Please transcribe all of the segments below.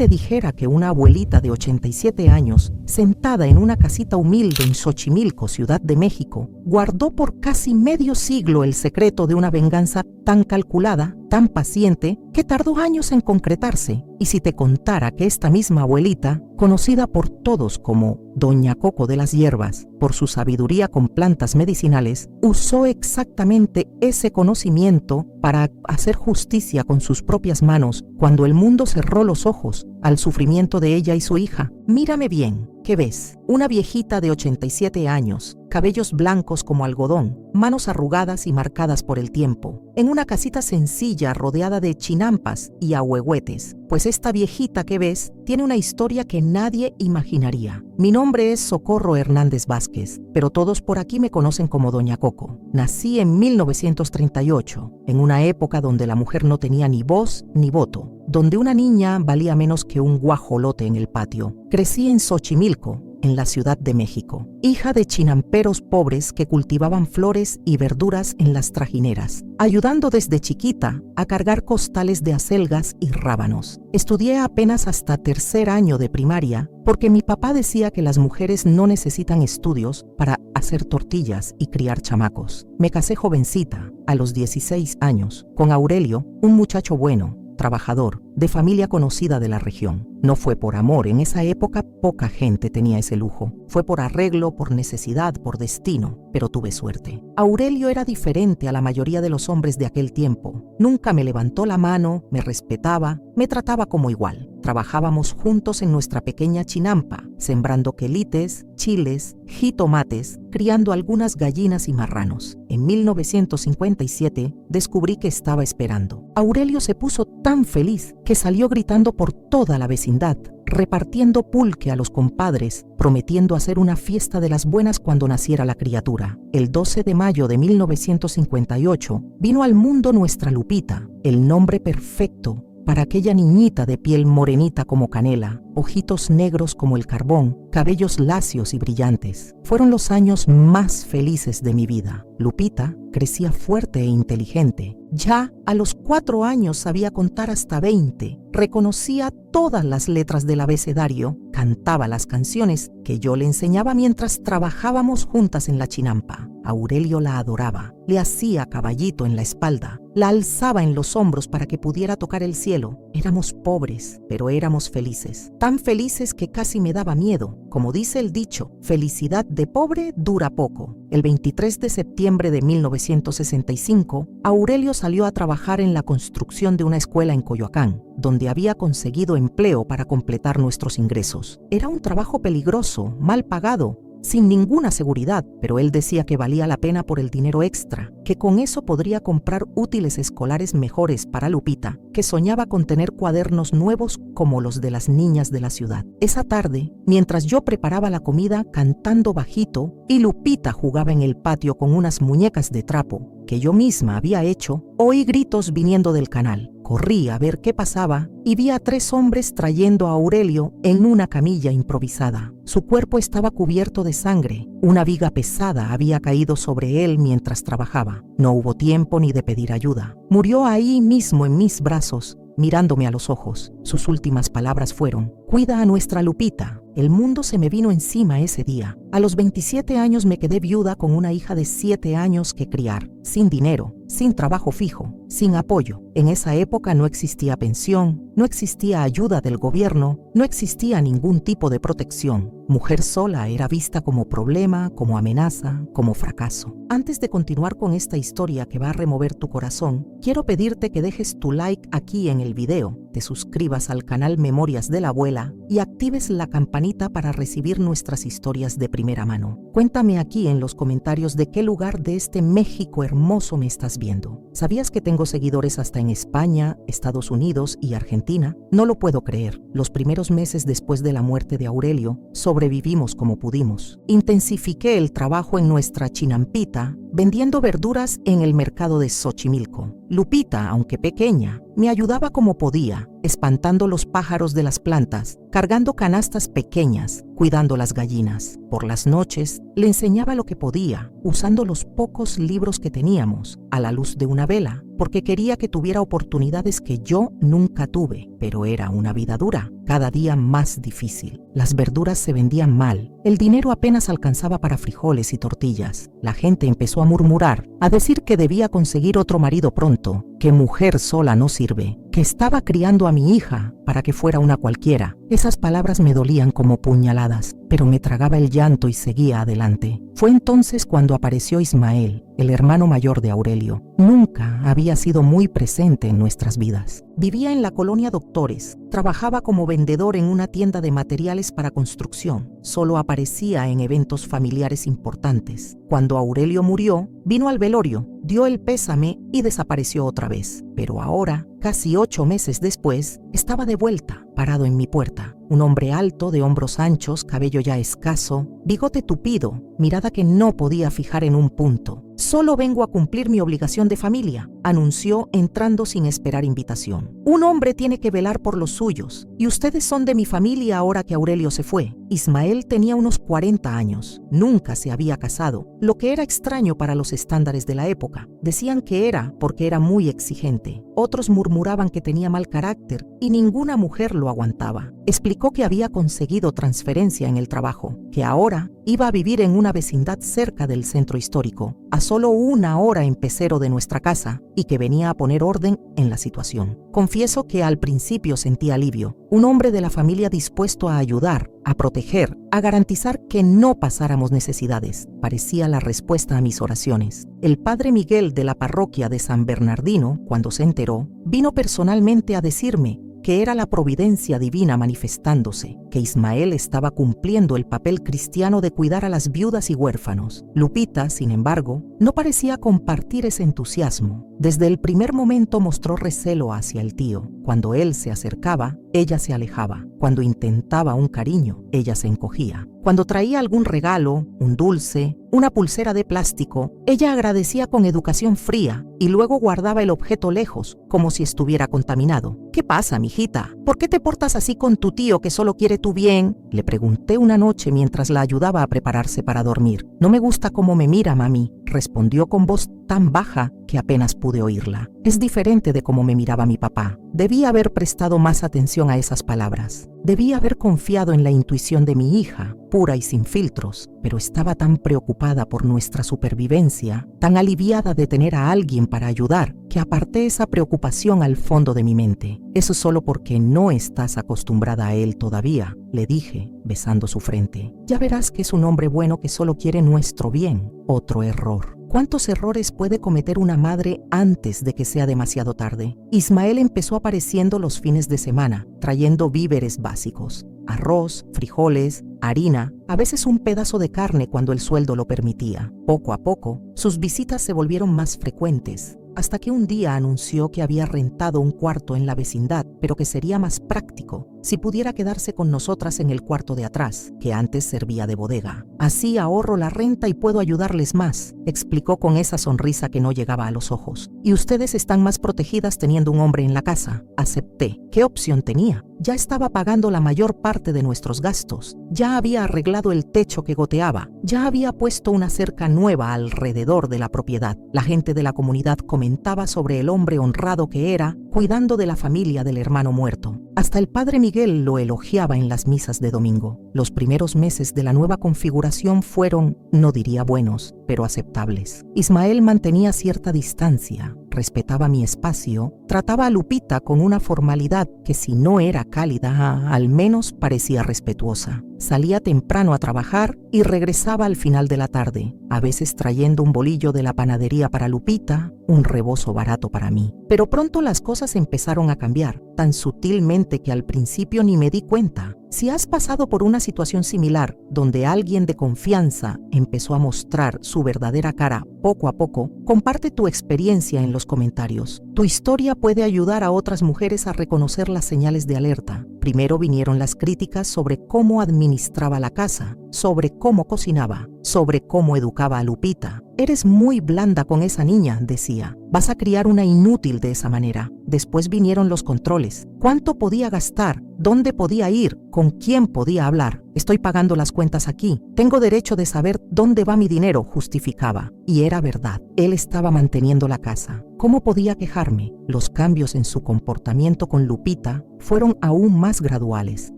te dijera que una abuelita de 87 años, sentada en una casita humilde en Xochimilco, Ciudad de México, guardó por casi medio siglo el secreto de una venganza tan calculada, tan paciente, que tardó años en concretarse? Y si te contara que esta misma abuelita, conocida por todos como Doña Coco de las Hierbas, por su sabiduría con plantas medicinales, usó exactamente ese conocimiento para hacer justicia con sus propias manos cuando el mundo cerró los ojos al sufrimiento de ella y su hija. Mírame bien, ¿qué ves? Una viejita de 87 años, cabellos blancos como algodón, manos arrugadas y marcadas por el tiempo, en una casita sencilla rodeada de chinampas y ahuehuetes. Pues esta viejita que ves tiene una historia que nadie imaginaría. Mi nombre es Socorro Hernández Vázquez, pero todos por aquí me conocen como Doña Coco. Nací en 1938, en una época donde la mujer no tenía ni voz ni voto, donde una niña valía menos que un guajolote en el patio. Crecí en Xochimilco, en la Ciudad de México, hija de chinamperos pobres que cultivaban flores y verduras en las trajineras, ayudando desde chiquita a cargar costales de acelgas y rábanos. Estudié apenas hasta tercer año de primaria porque mi papá decía que las mujeres no necesitan estudios para hacer tortillas y criar chamacos. Me casé jovencita, a los 16 años, con Aurelio, un muchacho bueno, trabajador, de familia conocida de la región. No fue por amor, en esa época poca gente tenía ese lujo. Fue por arreglo, por necesidad, por destino, pero tuve suerte. Aurelio era diferente a la mayoría de los hombres de aquel tiempo. Nunca me levantó la mano, me respetaba, me trataba como igual. Trabajábamos juntos en nuestra pequeña chinampa, sembrando quelites, chiles, jitomates, criando algunas gallinas y marranos. En 1957 descubrí que estaba esperando. Aurelio se puso tan feliz que salió gritando por toda la vecindad, repartiendo pulque a los compadres, prometiendo hacer una fiesta de las buenas cuando naciera la criatura. El 12 de mayo de 1958 vino al mundo nuestra Lupita, el nombre perfecto para aquella niñita de piel morenita como canela, ojitos negros como el carbón, cabellos lacios y brillantes. Fueron los años más felices de mi vida. Lupita crecía fuerte e inteligente. Ya a los 4 años sabía contar hasta 20, reconocía todas las letras del abecedario, cantaba las canciones que yo le enseñaba mientras trabajábamos juntas en la chinampa. Aurelio la adoraba, le hacía caballito en la espalda, la alzaba en los hombros para que pudiera tocar el cielo. Éramos pobres, pero éramos felices. Tan felices que casi me daba miedo. Como dice el dicho, felicidad de pobre dura poco. El 23 de septiembre de 1965, Aurelio salió a trabajar en la construcción de una escuela en Coyoacán, donde había conseguido empleo para completar nuestros ingresos. Era un trabajo peligroso, mal pagado, sin ninguna seguridad, pero él decía que valía la pena por el dinero extra, que con eso podría comprar útiles escolares mejores para Lupita, que soñaba con tener cuadernos nuevos como los de las niñas de la ciudad. Esa tarde, mientras yo preparaba la comida cantando bajito y Lupita jugaba en el patio con unas muñecas de trapo que yo misma había hecho, oí gritos viniendo del canal. Corrí a ver qué pasaba y vi a 3 hombres trayendo a Aurelio en una camilla improvisada. Su cuerpo estaba cubierto de sangre. Una viga pesada había caído sobre él mientras trabajaba. No hubo tiempo ni de pedir ayuda. Murió ahí mismo en mis brazos, mirándome a los ojos. Sus últimas palabras fueron: «Cuida a nuestra Lupita». El mundo se me vino encima ese día. A los 27 años me quedé viuda con una hija de 7 años que criar, sin dinero, sin trabajo fijo, sin apoyo. En esa época no existía pensión, no existía ayuda del gobierno, no existía ningún tipo de protección. Mujer sola era vista como problema, como amenaza, como fracaso. Antes de continuar con esta historia que va a remover tu corazón, quiero pedirte que dejes tu like aquí en el video, te suscribas al canal Memorias de la Abuela y actives la campanita para recibir nuestras historias de primera mano. Cuéntame aquí en los comentarios de qué lugar de este México hermoso me estás viendo. ¿Sabías que tengo seguidores hasta en España, Estados Unidos y Argentina? No lo puedo creer. Los primeros meses después de la muerte de Aurelio, sobrevivimos como pudimos. Intensifiqué el trabajo en nuestra chinampita, vendiendo verduras en el mercado de Xochimilco. Lupita, aunque pequeña, me ayudaba como podía, espantando los pájaros de las plantas, cargando canastas pequeñas, cuidando las gallinas. Por las noches le enseñaba lo que podía, usando los pocos libros que teníamos, a la luz de una vela, porque quería que tuviera oportunidades que yo nunca tuve, pero era una vida dura, cada día más difícil. Las verduras se vendían mal, el dinero apenas alcanzaba para frijoles y tortillas. La gente empezó a murmurar, a decir que debía conseguir otro marido pronto, que mujer sola no sirve, que estaba criando a mi hija para que fuera una cualquiera. Esas palabras me dolían como puñaladas, pero me tragaba el llanto y seguía adelante. Fue entonces cuando apareció Ismael, el hermano mayor de Aurelio. Nunca había sido muy presente en nuestras vidas. Vivía en la colonia Doctores, trabajaba como vendedor en una tienda de materiales para construcción. Solo aparecía en eventos familiares importantes. Cuando Aurelio murió, vino al velorio, dio el pésame y desapareció otra vez. Pero ahora, casi 8 meses después, estaba de vuelta, parado en mi puerta. Un hombre alto, de hombros anchos, cabello ya escaso, bigote tupido, mirada que no podía fijar en un punto. «Solo vengo a cumplir mi obligación de familia», anunció entrando sin esperar invitación. «Un hombre tiene que velar por los suyos, y ustedes son de mi familia ahora que Aurelio se fue». Ismael tenía unos 40 años, nunca se había casado, lo que era extraño para los estándares de la época. Decían que era porque era muy exigente. Otros murmuraban que tenía mal carácter y ninguna mujer lo aguantaba. Explicó que había conseguido transferencia en el trabajo, que ahora iba a vivir en una vecindad cerca del centro histórico, a solo 1 hora en pecero de nuestra casa, y que venía a poner orden en la situación. Confieso que al principio sentí alivio. Un hombre de la familia dispuesto a ayudar, a proteger, a garantizar que no pasáramos necesidades, parecía la respuesta a mis oraciones. El padre Miguel de la parroquia de San Bernardino, cuando se enteró, vino personalmente a decirme que era la providencia divina manifestándose, que Ismael estaba cumpliendo el papel cristiano de cuidar a las viudas y huérfanos. Lupita, sin embargo, no parecía compartir ese entusiasmo. Desde el primer momento mostró recelo hacia el tío. Cuando él se acercaba, ella se alejaba. Cuando intentaba un cariño, ella se encogía. Cuando traía algún regalo, un dulce, una pulsera de plástico, ella agradecía con educación fría y luego guardaba el objeto lejos, como si estuviera contaminado. «¿Qué pasa, mijita? ¿Por qué te portas así con tu tío que solo quiere tu bien?», le pregunté una noche mientras la ayudaba a prepararse para dormir. «No me gusta cómo me mira, mami», respondió con voz tan baja que apenas pude oírla. «Es diferente de cómo me miraba mi papá». Debí haber prestado más atención a esas palabras. Debí haber confiado en la intuición de mi hija, pura y sin filtros, pero estaba tan preocupada por nuestra supervivencia, tan aliviada de tener a alguien para ayudar, que aparté esa preocupación al fondo de mi mente. «Eso solo porque no estás acostumbrada a él todavía», le dije, besando su frente. «Ya verás que es un hombre bueno que solo quiere nuestro bien». Otro error. ¿Cuántos errores puede cometer una madre antes de que sea demasiado tarde? Ismael empezó apareciendo los fines de semana, trayendo víveres básicos: arroz, frijoles, harina, a veces un pedazo de carne cuando el sueldo lo permitía. Poco a poco, sus visitas se volvieron más frecuentes, hasta que un día anunció que había rentado un cuarto en la vecindad, pero que sería más práctico si pudiera quedarse con nosotras en el cuarto de atrás, que antes servía de bodega. «Así ahorro la renta y puedo ayudarles más», explicó con esa sonrisa que no llegaba a los ojos. «Y ustedes están más protegidas teniendo un hombre en la casa». Acepté. ¿Qué opción tenía? Ya estaba pagando la mayor parte de nuestros gastos. Ya había arreglado el techo que goteaba. Ya había puesto una cerca nueva alrededor de la propiedad. La gente de la comunidad comentaba sobre el hombre honrado que era, cuidando de la familia del hermano muerto. Hasta el padre Miguel lo elogiaba en las misas de domingo. Los primeros meses de la nueva configuración fueron, no diría buenos, pero aceptables. Ismael mantenía cierta distancia, respetaba mi espacio, trataba a Lupita con una formalidad que, si no era cálida, al menos parecía respetuosa. Salía temprano a trabajar y regresaba al final de la tarde, a veces trayendo un bolillo de la panadería para Lupita, un rebozo barato para mí. Pero pronto las cosas empezaron a cambiar, tan sutilmente que al principio ni me di cuenta. Si has pasado por una situación similar, donde alguien de confianza empezó a mostrar su verdadera cara poco a poco, comparte tu experiencia en los comentarios. Tu historia puede ayudar a otras mujeres a reconocer las señales de alerta. Primero vinieron las críticas sobre cómo administraba la casa, sobre cómo cocinaba, sobre cómo educaba a Lupita. «Eres muy blanda con esa niña», decía. «Vas a criar una inútil de esa manera». Después vinieron los controles. ¿Cuánto podía gastar? ¿Dónde podía ir? ¿Con quién podía hablar? Estoy pagando las cuentas aquí. Tengo derecho de saber dónde va mi dinero, justificaba. Y era verdad. Él estaba manteniendo la casa. ¿Cómo podía quejarme? Los cambios en su comportamiento con Lupita fueron aún más graduales,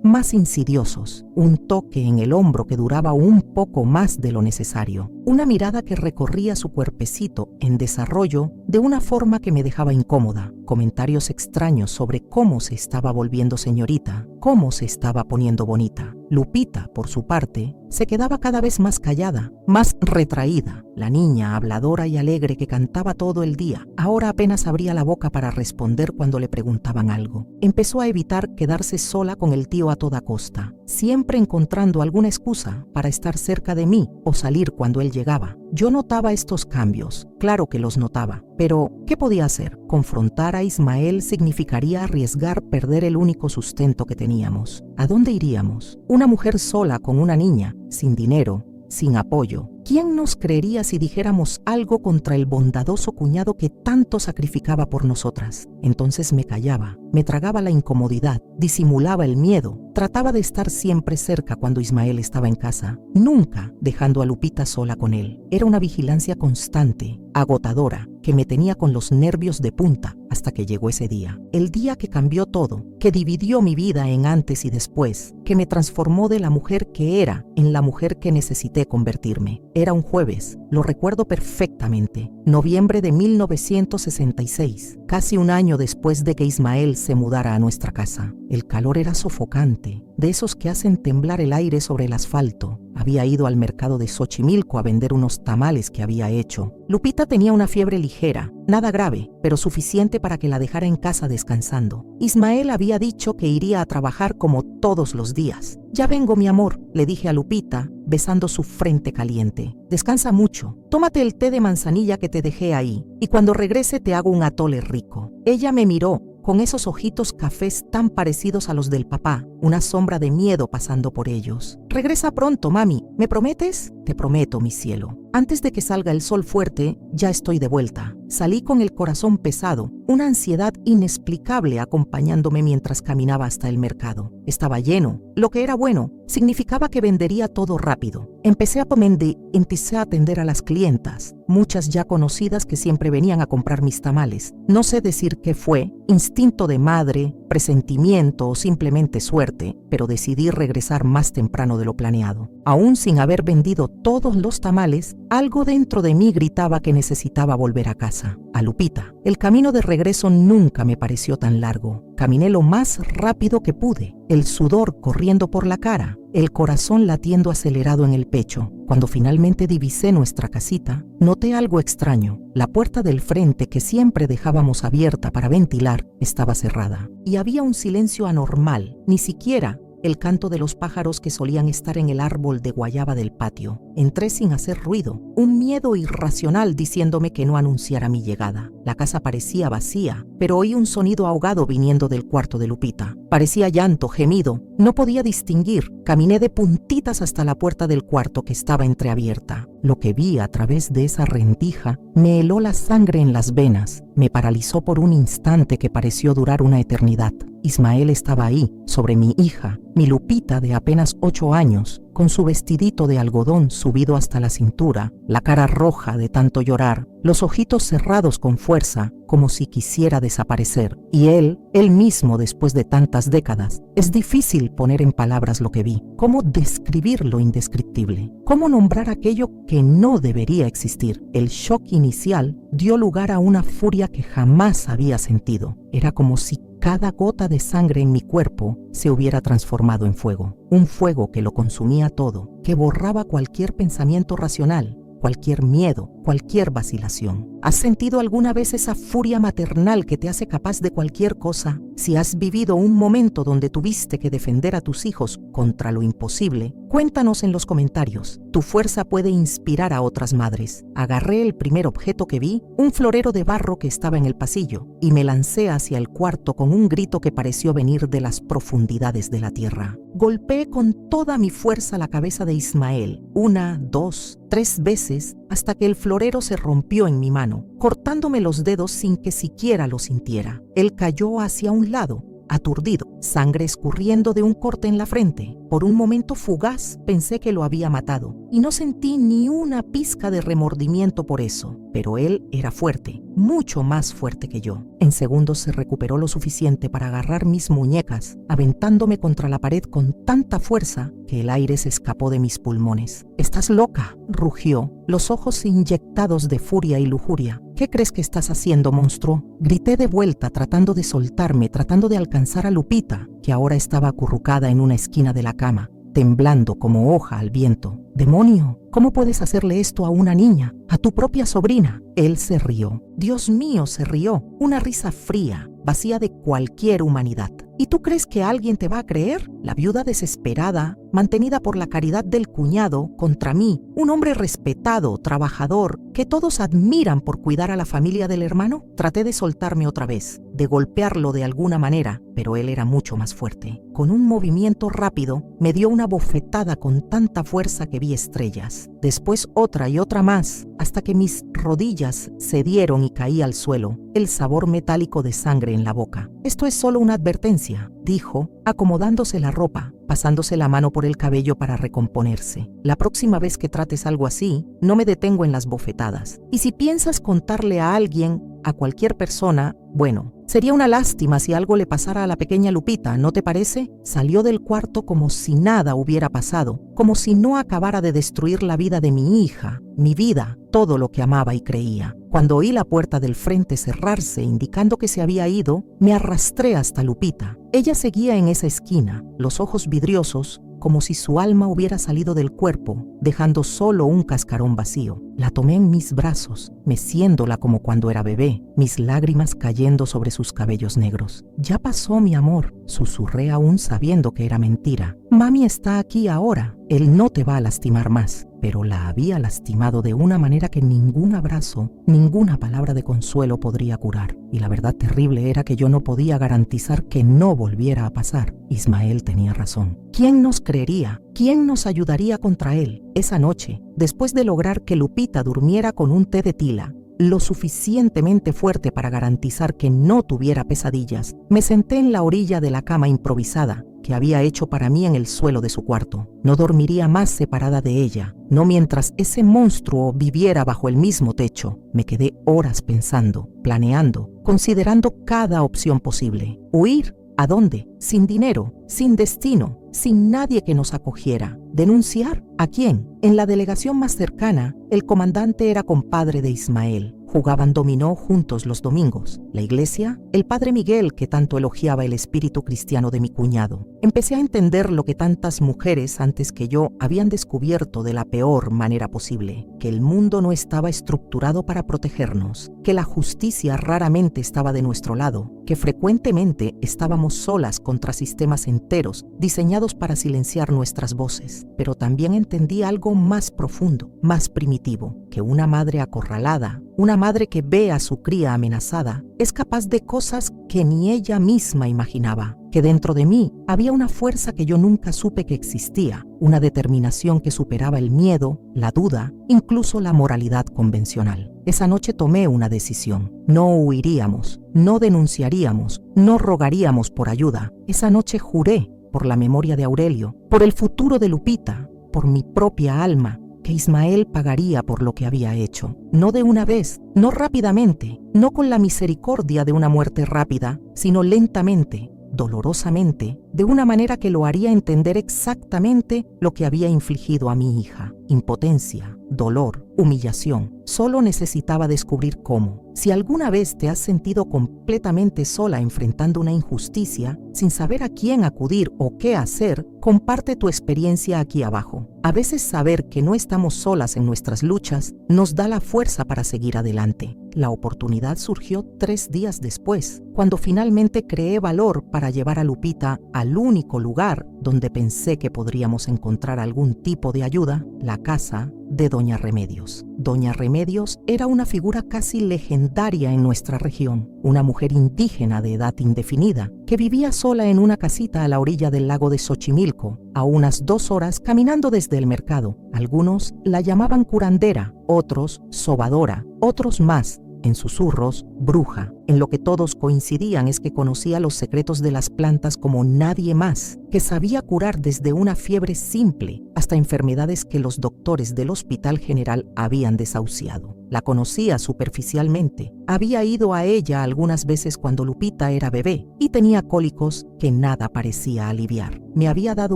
más insidiosos. Un toque en el hombro que duraba un poco más de lo necesario. Una mirada que recorría su cuerpecito en desarrollo de una forma que me dejaba incómoda. Comentarios extraños sobre cómo se estaba volviendo señorita, cómo se estaba poniendo bonita. Lupita, por su parte, se quedaba cada vez más callada, más retraída. La niña habladora y alegre que cantaba todo el día, ahora apenas abría la boca para responder cuando le preguntaban algo. Empezó a evitar quedarse sola con el tío a toda costa, siempre encontrando alguna excusa para estar cerca de mí o salir cuando él llegaba. Yo notaba estos cambios, claro que los notaba, pero ¿qué podía hacer? Confrontar a Ismael significaría arriesgar perder el único sustento que teníamos. ¿A dónde iríamos? Una mujer sola con una niña, sin dinero, sin apoyo. ¿Quién nos creería si dijéramos algo contra el bondadoso cuñado que tanto sacrificaba por nosotras? Entonces me callaba, me tragaba la incomodidad, disimulaba el miedo, trataba de estar siempre cerca cuando Ismael estaba en casa, nunca dejando a Lupita sola con él. Era una vigilancia constante, agotadora, que me tenía con los nervios de punta hasta que llegó ese día. El día que cambió todo, que dividió mi vida en antes y después, que me transformó de la mujer que era en la mujer que necesité convertirme. Era un jueves, lo recuerdo perfectamente, noviembre de 1966, casi un año después de que Ismael se mudara a nuestra casa. El calor era sofocante, de esos que hacen temblar el aire sobre el asfalto. Había ido al mercado de Xochimilco a vender unos tamales que había hecho. Lupita tenía una fiebre ligera, nada grave, pero suficiente para que la dejara en casa descansando. Ismael había dicho que iría a trabajar como todos los días. Ya vengo, mi amor, le dije a Lupita, besando su frente caliente. Descansa mucho, tómate el té de manzanilla que te dejé ahí, y cuando regrese te hago un atole rico. Ella me miró, con esos ojitos cafés tan parecidos a los del papá, una sombra de miedo pasando por ellos. Regresa pronto, mami, ¿me prometes? Te prometo, mi cielo. Antes de que salga el sol fuerte, ya estoy de vuelta. Salí con el corazón pesado, una ansiedad inexplicable acompañándome mientras caminaba hasta el mercado. Estaba lleno, lo que era bueno, significaba que vendería todo rápido. Empecé a atender a las clientas, muchas ya conocidas que siempre venían a comprar mis tamales. No sé decir qué fue, instinto de madre, presentimiento o simplemente suerte, pero decidí regresar más temprano de lo planeado. Aún sin haber vendido todos los tamales, algo dentro de mí gritaba que necesitaba volver a casa, a Lupita. El camino de regreso nunca me pareció tan largo. Caminé lo más rápido que pude, el sudor corriendo por la cara, el corazón latiendo acelerado en el pecho. Cuando finalmente divisé nuestra casita, noté algo extraño. La puerta del frente que siempre dejábamos abierta para ventilar estaba cerrada. Y había un silencio anormal, ni siquiera el canto de los pájaros que solían estar en el árbol de guayaba del patio. Entré sin hacer ruido, un miedo irracional diciéndome que no anunciara mi llegada. La casa parecía vacía, pero oí un sonido ahogado viniendo del cuarto de Lupita. Parecía llanto, gemido, no podía distinguir. Caminé de puntitas hasta la puerta del cuarto que estaba entreabierta. Lo que vi a través de esa rendija me heló la sangre en las venas, me paralizó por un instante que pareció durar una eternidad. Ismael estaba ahí, sobre mi hija, mi Lupita de apenas 8 años, con su vestidito de algodón subido hasta la cintura, la cara roja de tanto llorar, los ojitos cerrados con fuerza, como si quisiera desaparecer. Y él mismo después de tantas décadas. Es difícil poner en palabras lo que vi. ¿Cómo describir lo indescriptible? ¿Cómo nombrar aquello que no debería existir? El shock inicial dio lugar a una furia que jamás había sentido. Era como si cada gota de sangre en mi cuerpo se hubiera transformado en fuego. Un fuego que lo consumía todo, que borraba cualquier pensamiento racional, cualquier miedo, cualquier vacilación. ¿Has sentido alguna vez esa furia maternal que te hace capaz de cualquier cosa? Si has vivido un momento donde tuviste que defender a tus hijos contra lo imposible, cuéntanos en los comentarios. Tu fuerza puede inspirar a otras madres. Agarré el primer objeto que vi, un florero de barro que estaba en el pasillo, y me lancé hacia el cuarto con un grito que pareció venir de las profundidades de la tierra. Golpeé con toda mi fuerza la cabeza de Ismael, 1, 2, 3 veces, hasta que el florero se rompió en mi mano, cortándome los dedos sin que siquiera lo sintiera. Él cayó hacia un lado, aturdido. sangre escurriendo de un corte en la frente. Por un momento fugaz pensé que lo había matado y no sentí ni una pizca de remordimiento por eso, pero él era fuerte, mucho más fuerte que yo. En segundos se recuperó lo suficiente para agarrar mis muñecas, aventándome contra la pared con tanta fuerza que el aire se escapó de mis pulmones. «¿Estás loca?», rugió, los ojos inyectados de furia y lujuria. «¿Qué crees que estás haciendo, monstruo?», grité de vuelta, tratando de soltarme, tratando de alcanzar a Lupita, que ahora estaba acurrucada en una esquina de la cama, temblando como hoja al viento. «¡Demonio! ¿Cómo puedes hacerle esto a una niña? ¡A tu propia sobrina!». Él se rió. Dios mío, se rió. Una risa fría, vacía de cualquier humanidad. ¿Y tú crees que alguien te va a creer? La viuda desesperada, mantenida por la caridad del cuñado, contra mí, un hombre respetado, trabajador, que todos admiran por cuidar a la familia del hermano. Traté de soltarme otra vez, de golpearlo de alguna manera, pero él era mucho más fuerte. Con un movimiento rápido, me dio una bofetada con tanta fuerza que vi estrellas. Después otra y otra más, hasta que mis rodillas cedieron y caí al suelo, el sabor metálico de sangre en la boca. «Esto es solo una advertencia», dijo, acomodándose la ropa, pasándose la mano por el cabello para recomponerse. «La próxima vez que trates algo así, no me detengo en las bofetadas. Y si piensas contarle a alguien, a cualquier persona, bueno, sería una lástima si algo le pasara a la pequeña Lupita, ¿no te parece?». Salió del cuarto como si nada hubiera pasado, como si no acabara de destruir la vida de mi hija, mi vida, todo lo que amaba y creía. Cuando oí la puerta del frente cerrarse, indicando que se había ido, me arrastré hasta Lupita. Ella seguía en esa esquina, los ojos vidriosos, como si su alma hubiera salido del cuerpo, dejando solo un cascarón vacío. La tomé en mis brazos, meciéndola como cuando era bebé, mis lágrimas cayendo sobre sus cabellos negros. «Ya pasó, mi amor», susurré aún sabiendo que era mentira. «Mami está aquí ahora. Él no te va a lastimar más». Pero la había lastimado de una manera que ningún abrazo, ninguna palabra de consuelo podría curar. Y la verdad terrible era que yo no podía garantizar que no volviera a pasar. Ismael tenía razón. ¿Quién nos creería? ¿Quién nos ayudaría contra él? Esa noche, después de lograr que Lupita durmiera con un té de tila, lo suficientemente fuerte para garantizar que no tuviera pesadillas, me senté en la orilla de la cama improvisada que había hecho para mí en el suelo de su cuarto. No dormiría más separada de ella, no mientras ese monstruo viviera bajo el mismo techo. Me quedé horas pensando, planeando, considerando cada opción posible. ¿Huir? ¿A dónde? Sin dinero, sin destino, sin nadie que nos acogiera. ¿Denunciar? ¿A quién? En la delegación más cercana, el comandante era compadre de Ismael. Jugaban dominó juntos los domingos. La iglesia, el padre Miguel, que tanto elogiaba el espíritu cristiano de mi cuñado. Empecé a entender lo que tantas mujeres antes que yo habían descubierto de la peor manera posible, que el mundo no estaba estructurado para protegernos, que la justicia raramente estaba de nuestro lado, que frecuentemente estábamos solas contra sistemas enteros diseñados para silenciar nuestras voces. Pero también entendí algo más profundo, más primitivo, que una madre acorralada, una madre que ve a su cría amenazada, es capaz de cosas que ni ella misma imaginaba, que dentro de mí había una fuerza que yo nunca supe que existía, una determinación que superaba el miedo, la duda, incluso la moralidad convencional. Esa noche tomé una decisión. No huiríamos, no denunciaríamos, no rogaríamos por ayuda. Esa noche juré, por la memoria de Aurelio, por el futuro de Lupita, por mi propia alma, que Ismael pagaría por lo que había hecho. No de una vez, no rápidamente, no con la misericordia de una muerte rápida, sino lentamente, dolorosamente, de una manera que lo haría entender exactamente lo que había infligido a mi hija. Impotencia, dolor, humillación. Solo necesitaba descubrir cómo. Si alguna vez te has sentido completamente sola enfrentando una injusticia, sin saber a quién acudir o qué hacer, comparte tu experiencia aquí abajo. A veces saber que no estamos solas en nuestras luchas nos da la fuerza para seguir adelante. La oportunidad surgió 3 días después, cuando finalmente creé valor para llevar a Lupita al único lugar donde pensé que podríamos encontrar algún tipo de ayuda, la casa de Doña Remedios. Doña Remedios era una figura casi legendaria en nuestra región, una mujer indígena de edad indefinida, que vivía sola en una casita a la orilla del lago de Xochimilco, a unas 2 horas caminando desde el mercado. Algunos la llamaban curandera, otros sobadora, otros más, en susurros, bruja. En lo que todos coincidían es que conocía los secretos de las plantas como nadie más, que sabía curar desde una fiebre simple hasta enfermedades que los doctores del Hospital General habían desahuciado. La conocía superficialmente. Había ido a ella algunas veces cuando Lupita era bebé y tenía cólicos que nada parecía aliviar. Me había dado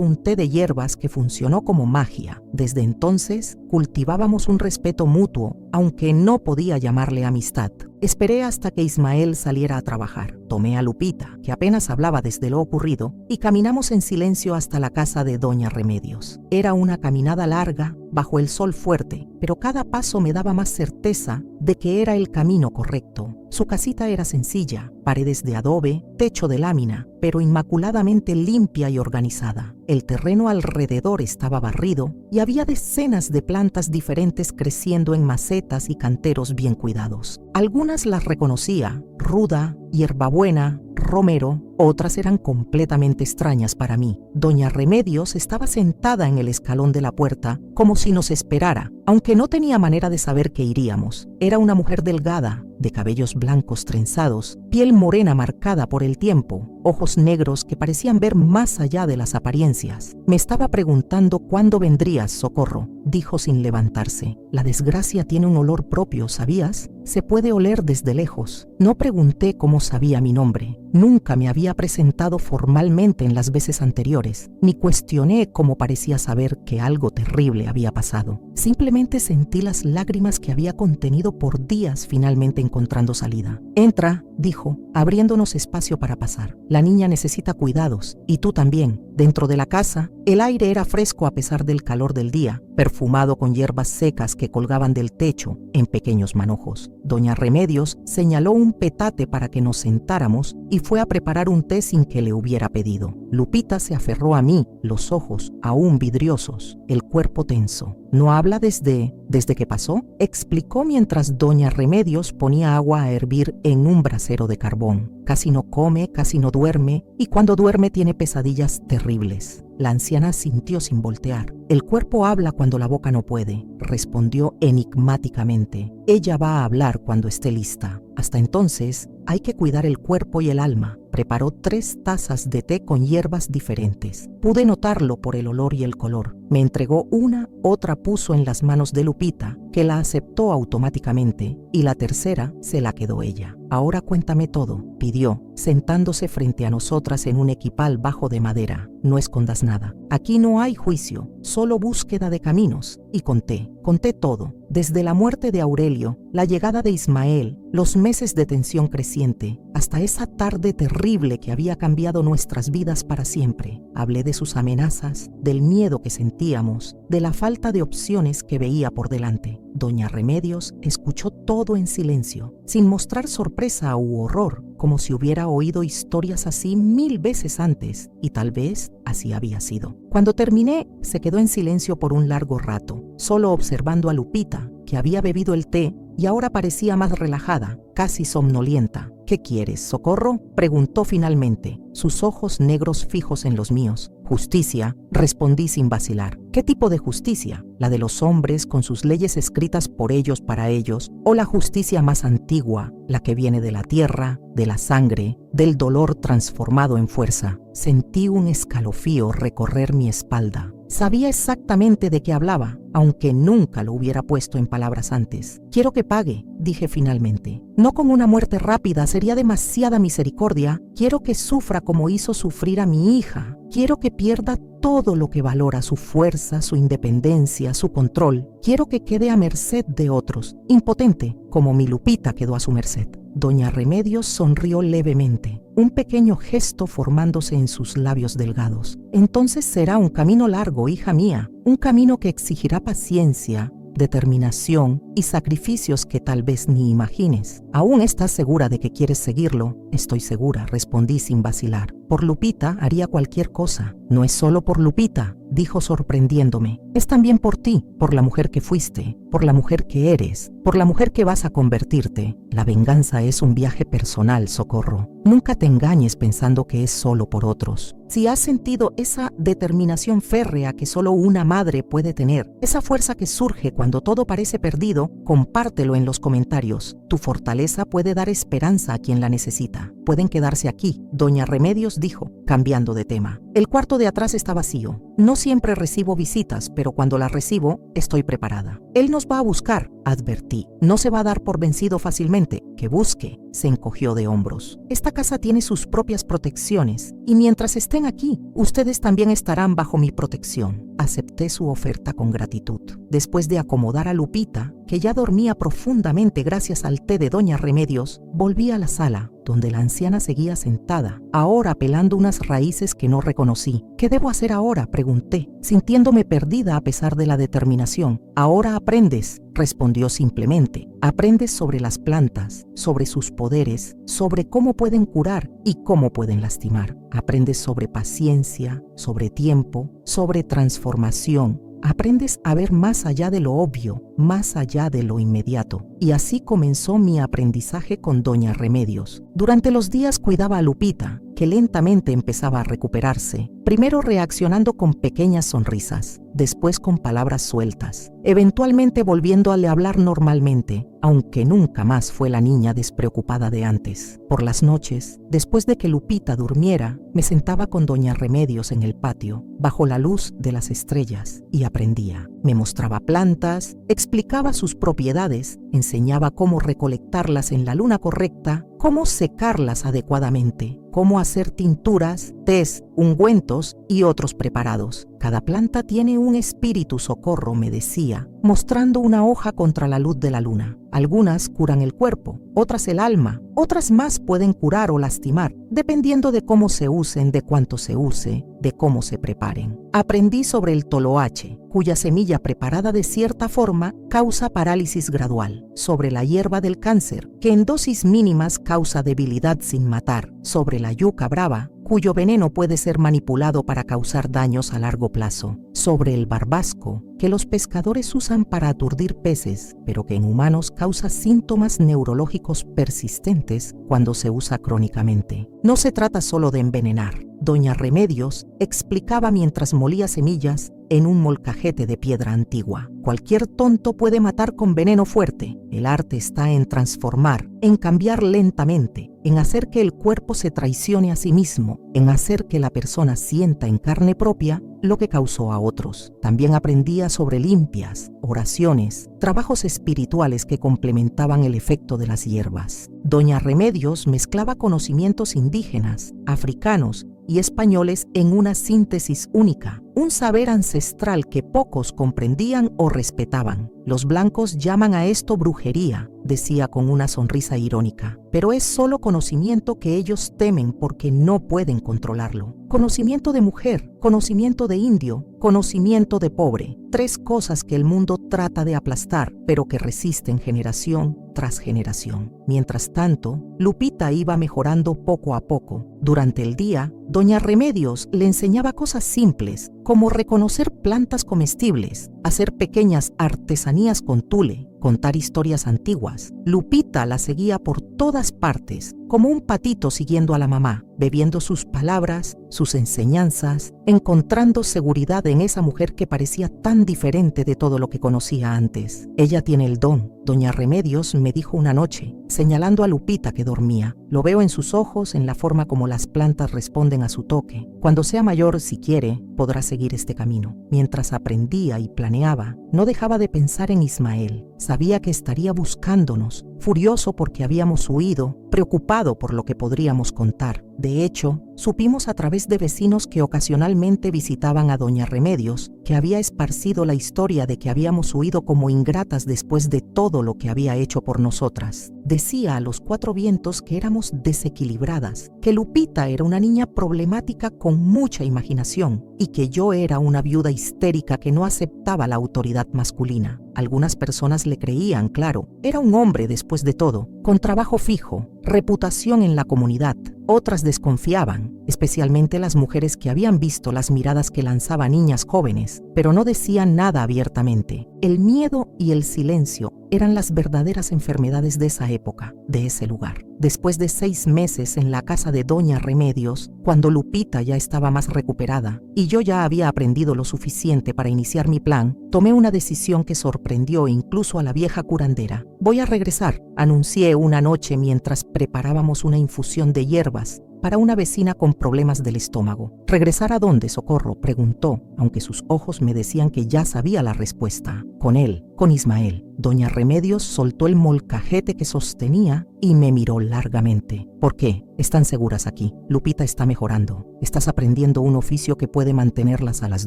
un té de hierbas que funcionó como magia. Desde entonces cultivábamos un respeto mutuo, aunque no podía llamarle amistad. Esperé hasta que Ismael saliera a trabajar. Tomé a Lupita, que apenas hablaba desde lo ocurrido, y caminamos en silencio hasta la casa de Doña Remedios. Era una caminada larga, bajo el sol fuerte, pero cada paso me daba más certeza de que era el camino correcto. Su casita era sencilla, paredes de adobe, techo de lámina, pero inmaculadamente limpia y organizada. El terreno alrededor estaba barrido y había decenas de plantas diferentes creciendo en macetas y canteros bien cuidados. Algunas las reconocía: ruda, hierbabuena, romero. Otras eran completamente extrañas para mí. Doña Remedios estaba sentada en el escalón de la puerta, como si nos esperara, aunque no tenía manera de saber que iríamos. Era una mujer delgada, de cabellos blancos trenzados, piel morena marcada por el tiempo, ojos negros que parecían ver más allá de las apariencias. Me estaba preguntando cuándo vendrías, Socorro, dijo sin levantarse. La desgracia tiene un olor propio, ¿sabías? Se puede oler desde lejos. No pregunté cómo sabía mi nombre. Nunca me había presentado formalmente en las veces anteriores, ni cuestioné cómo parecía saber que algo terrible había pasado. Simplemente sentí las lágrimas que había contenido por días finalmente encontrando salida. Entra, dijo, abriéndonos espacio para pasar. La niña necesita cuidados, y tú también. Dentro de la casa, el aire era fresco a pesar del calor del día, perfumado con hierbas secas que colgaban del techo en pequeños manojos. Doña Remedios señaló un petate para que nos sentáramos y fue a preparar un té sin que le hubiera pedido. Lupita se aferró a mí, los ojos aún vidriosos, el cuerpo tenso. ¿No habla desde que pasó?, explicó mientras Doña Remedios ponía agua a hervir en un brasero de carbón. Casi no come, casi no duerme, y cuando duerme tiene pesadillas terribles. La anciana sintió sin voltear. El cuerpo habla cuando la boca no puede, respondió enigmáticamente. Ella va a hablar cuando esté lista. Hasta entonces, hay que cuidar el cuerpo y el alma. Preparó 3 tazas de té con hierbas diferentes. Pude notarlo por el olor y el color. Me entregó una, otra puso en las manos de Lupita, que la aceptó automáticamente, y la tercera se la quedó ella. Ahora cuéntame todo, pidió, sentándose frente a nosotras en un equipal bajo de madera. No escondas nada. Aquí no hay juicio, solo búsqueda de caminos. Y conté todo, desde la muerte de Aurelio, la llegada de Ismael, los meses de tensión creciente, hasta esa tarde terrible que había cambiado nuestras vidas para siempre. Hablé de sus amenazas, del miedo que sentíamos, de la falta de opciones que veía por delante. Doña Remedios escuchó todo en silencio, sin mostrar sorpresa u horror, como si hubiera oído historias así 1000 veces antes, y tal vez así había sido. Cuando terminé, se quedó en silencio por un largo rato, solo observando a Lupita, que había bebido el té y ahora parecía más relajada, casi somnolienta. ¿Qué quieres, Socorro?, preguntó finalmente, sus ojos negros fijos en los míos. Justicia, respondí sin vacilar. ¿Qué tipo de justicia? ¿La de los hombres con sus leyes escritas por ellos para ellos? ¿O la justicia más antigua, la que viene de la tierra, de la sangre, del dolor transformado en fuerza? Sentí un escalofrío recorrer mi espalda. Sabía exactamente de qué hablaba, aunque nunca lo hubiera puesto en palabras antes. Quiero que pague, dije finalmente. No con una muerte rápida, sería demasiada misericordia. Quiero que sufra como hizo sufrir a mi hija. Quiero que pierda todo lo que valora: su fuerza, su independencia, su control. Quiero que quede a merced de otros, impotente, como mi Lupita quedó a su merced. Doña Remedios sonrió levemente, un pequeño gesto formándose en sus labios delgados. Entonces será un camino largo, hija mía, un camino que exigirá paciencia, determinación y sacrificios que tal vez ni imagines. ¿Aún estás segura de que quieres seguirlo? Estoy segura, respondí sin vacilar. Por Lupita haría cualquier cosa. No es solo por Lupita, dijo sorprendiéndome. Es también por ti, por la mujer que fuiste, por la mujer que eres, por la mujer que vas a convertirte. La venganza es un viaje personal, Socorro. Nunca te engañes pensando que es solo por otros. Si has sentido esa determinación férrea que solo una madre puede tener, esa fuerza que surge cuando todo parece perdido, compártelo en los comentarios. Tu fortaleza puede dar esperanza a quien la necesita. Pueden quedarse aquí, doña Remedios dijo, cambiando de tema. El cuarto de atrás está vacío. No siempre recibo visitas, pero cuando las recibo, estoy preparada. Él nos va a buscar, advertí. No se va a dar por vencido fácilmente. Que busque. Se encogió de hombros. Esta casa tiene sus propias protecciones, y mientras estén aquí, ustedes también estarán bajo mi protección. Acepté su oferta con gratitud. Después de acomodar a Lupita, que ya dormía profundamente gracias al té de doña Remedios, volví a la sala, donde la anciana seguía sentada, ahora pelando unas raíces que no reconocí. ¿Qué debo hacer ahora?, pregunté, sintiéndome perdida a pesar de la determinación. Ahora aprendes, respondió simplemente. Aprendes sobre las plantas, sobre sus poderes, sobre cómo pueden curar y cómo pueden lastimar. Aprendes sobre paciencia, sobre tiempo, sobre transformación. Aprendes a ver más allá de lo obvio, más allá de lo inmediato. Y así comenzó mi aprendizaje con doña Remedios. Durante los días cuidaba a Lupita, que lentamente empezaba a recuperarse, primero reaccionando con pequeñas sonrisas, después con palabras sueltas, eventualmente volviéndole a hablar normalmente, aunque nunca más fue la niña despreocupada de antes. Por las noches, después de que Lupita durmiera, me sentaba con doña Remedios en el patio, bajo la luz de las estrellas, y aprendía. Me mostraba plantas, explicaba sus propiedades, enseñaba cómo recolectarlas en la luna correcta, cómo secarlas adecuadamente, cómo hacer tinturas, tés, ungüentos y otros preparados. Cada planta tiene un espíritu, Socorro, me decía, mostrando una hoja contra la luz de la luna. Algunas curan el cuerpo, otras el alma, otras más pueden curar o lastimar, dependiendo de cómo se usen, de cuánto se use, de cómo se preparen. Aprendí sobre el toloache, cuya semilla preparada de cierta forma causa parálisis gradual, sobre la hierba del cáncer, que en dosis mínimas causa debilidad sin matar, sobre la yuca brava, cuyo veneno puede ser manipulado para causar daños a largo plazo, sobre el barbasco, que los pescadores usan para aturdir peces, pero que en humanos causa síntomas neurológicos persistentes cuando se usa crónicamente. No se trata solo de envenenar. Doña Remedios explicaba mientras molía semillas en un molcajete de piedra antigua. Cualquier tonto puede matar con veneno fuerte. El arte está en transformar, en cambiar lentamente, en hacer que el cuerpo se traicione a sí mismo, en hacer que la persona sienta en carne propia lo que causó a otros. También aprendía sobre limpias, oraciones, trabajos espirituales que complementaban el efecto de las hierbas. Doña Remedios mezclaba conocimientos indígenas, africanos y españoles en una síntesis única, un saber ancestral que pocos comprendían o respetaban. Los blancos llaman a esto brujería, decía con una sonrisa irónica, pero es solo conocimiento que ellos temen porque no pueden controlarlo. Conocimiento de mujer, conocimiento de indio, conocimiento de pobre, tres cosas que el mundo trata de aplastar, pero que resisten generación tras generación. Mientras tanto, Lupita iba mejorando poco a poco. Durante el día, doña Remedios le enseñaba cosas simples, como reconocer plantas comestibles, hacer pequeñas artesanías con tule, contar historias antiguas. Lupita la seguía por todas partes, como un patito siguiendo a la mamá, bebiendo sus palabras, sus enseñanzas, encontrando seguridad en esa mujer que parecía tan diferente de todo lo que conocía antes. Ella tiene el don, doña Remedios me dijo una noche, señalando a Lupita que dormía. Lo veo en sus ojos, en la forma como las plantas responden a su toque. Cuando sea mayor, si quiere, podrá seguir este camino. Mientras aprendía y planeaba, no dejaba de pensar en Ismael. Sabía que estaría buscándonos, furioso porque habíamos huido, preocupado por lo que podríamos contar. De hecho, supimos a través de vecinos que ocasionalmente visitaban a doña Remedios, que había esparcido la historia de que habíamos huido como ingratas después de todo lo que había hecho por nosotras. Decía a los cuatro vientos que éramos desequilibradas, que Lupita era una niña problemática con mucha imaginación y que yo era una viuda histérica que no aceptaba la autoridad masculina. Algunas personas le creían, claro, era un hombre después de todo, con trabajo fijo, reputación en la comunidad. Otras desconfiaban, especialmente las mujeres que habían visto las miradas que lanzaba niñas jóvenes, pero no decían nada abiertamente. El miedo y el silencio eran las verdaderas enfermedades de esa época, de ese lugar. Después de 6 meses en la casa de Doña Remedios, cuando Lupita ya estaba más recuperada y yo ya había aprendido lo suficiente para iniciar mi plan, tomé una decisión que sorprendió incluso a la vieja curandera. Voy a regresar, anuncié una noche mientras preparábamos una infusión de hierbas para una vecina con problemas del estómago. ¿Regresar a dónde, Socorro?, preguntó, aunque sus ojos me decían que ya sabía la respuesta. Con él, con Ismael. Doña Remedios soltó el molcajete que sostenía y me miró largamente. ¿Por qué? Están seguras aquí. Lupita está mejorando. Estás aprendiendo un oficio que puede mantenerlas a las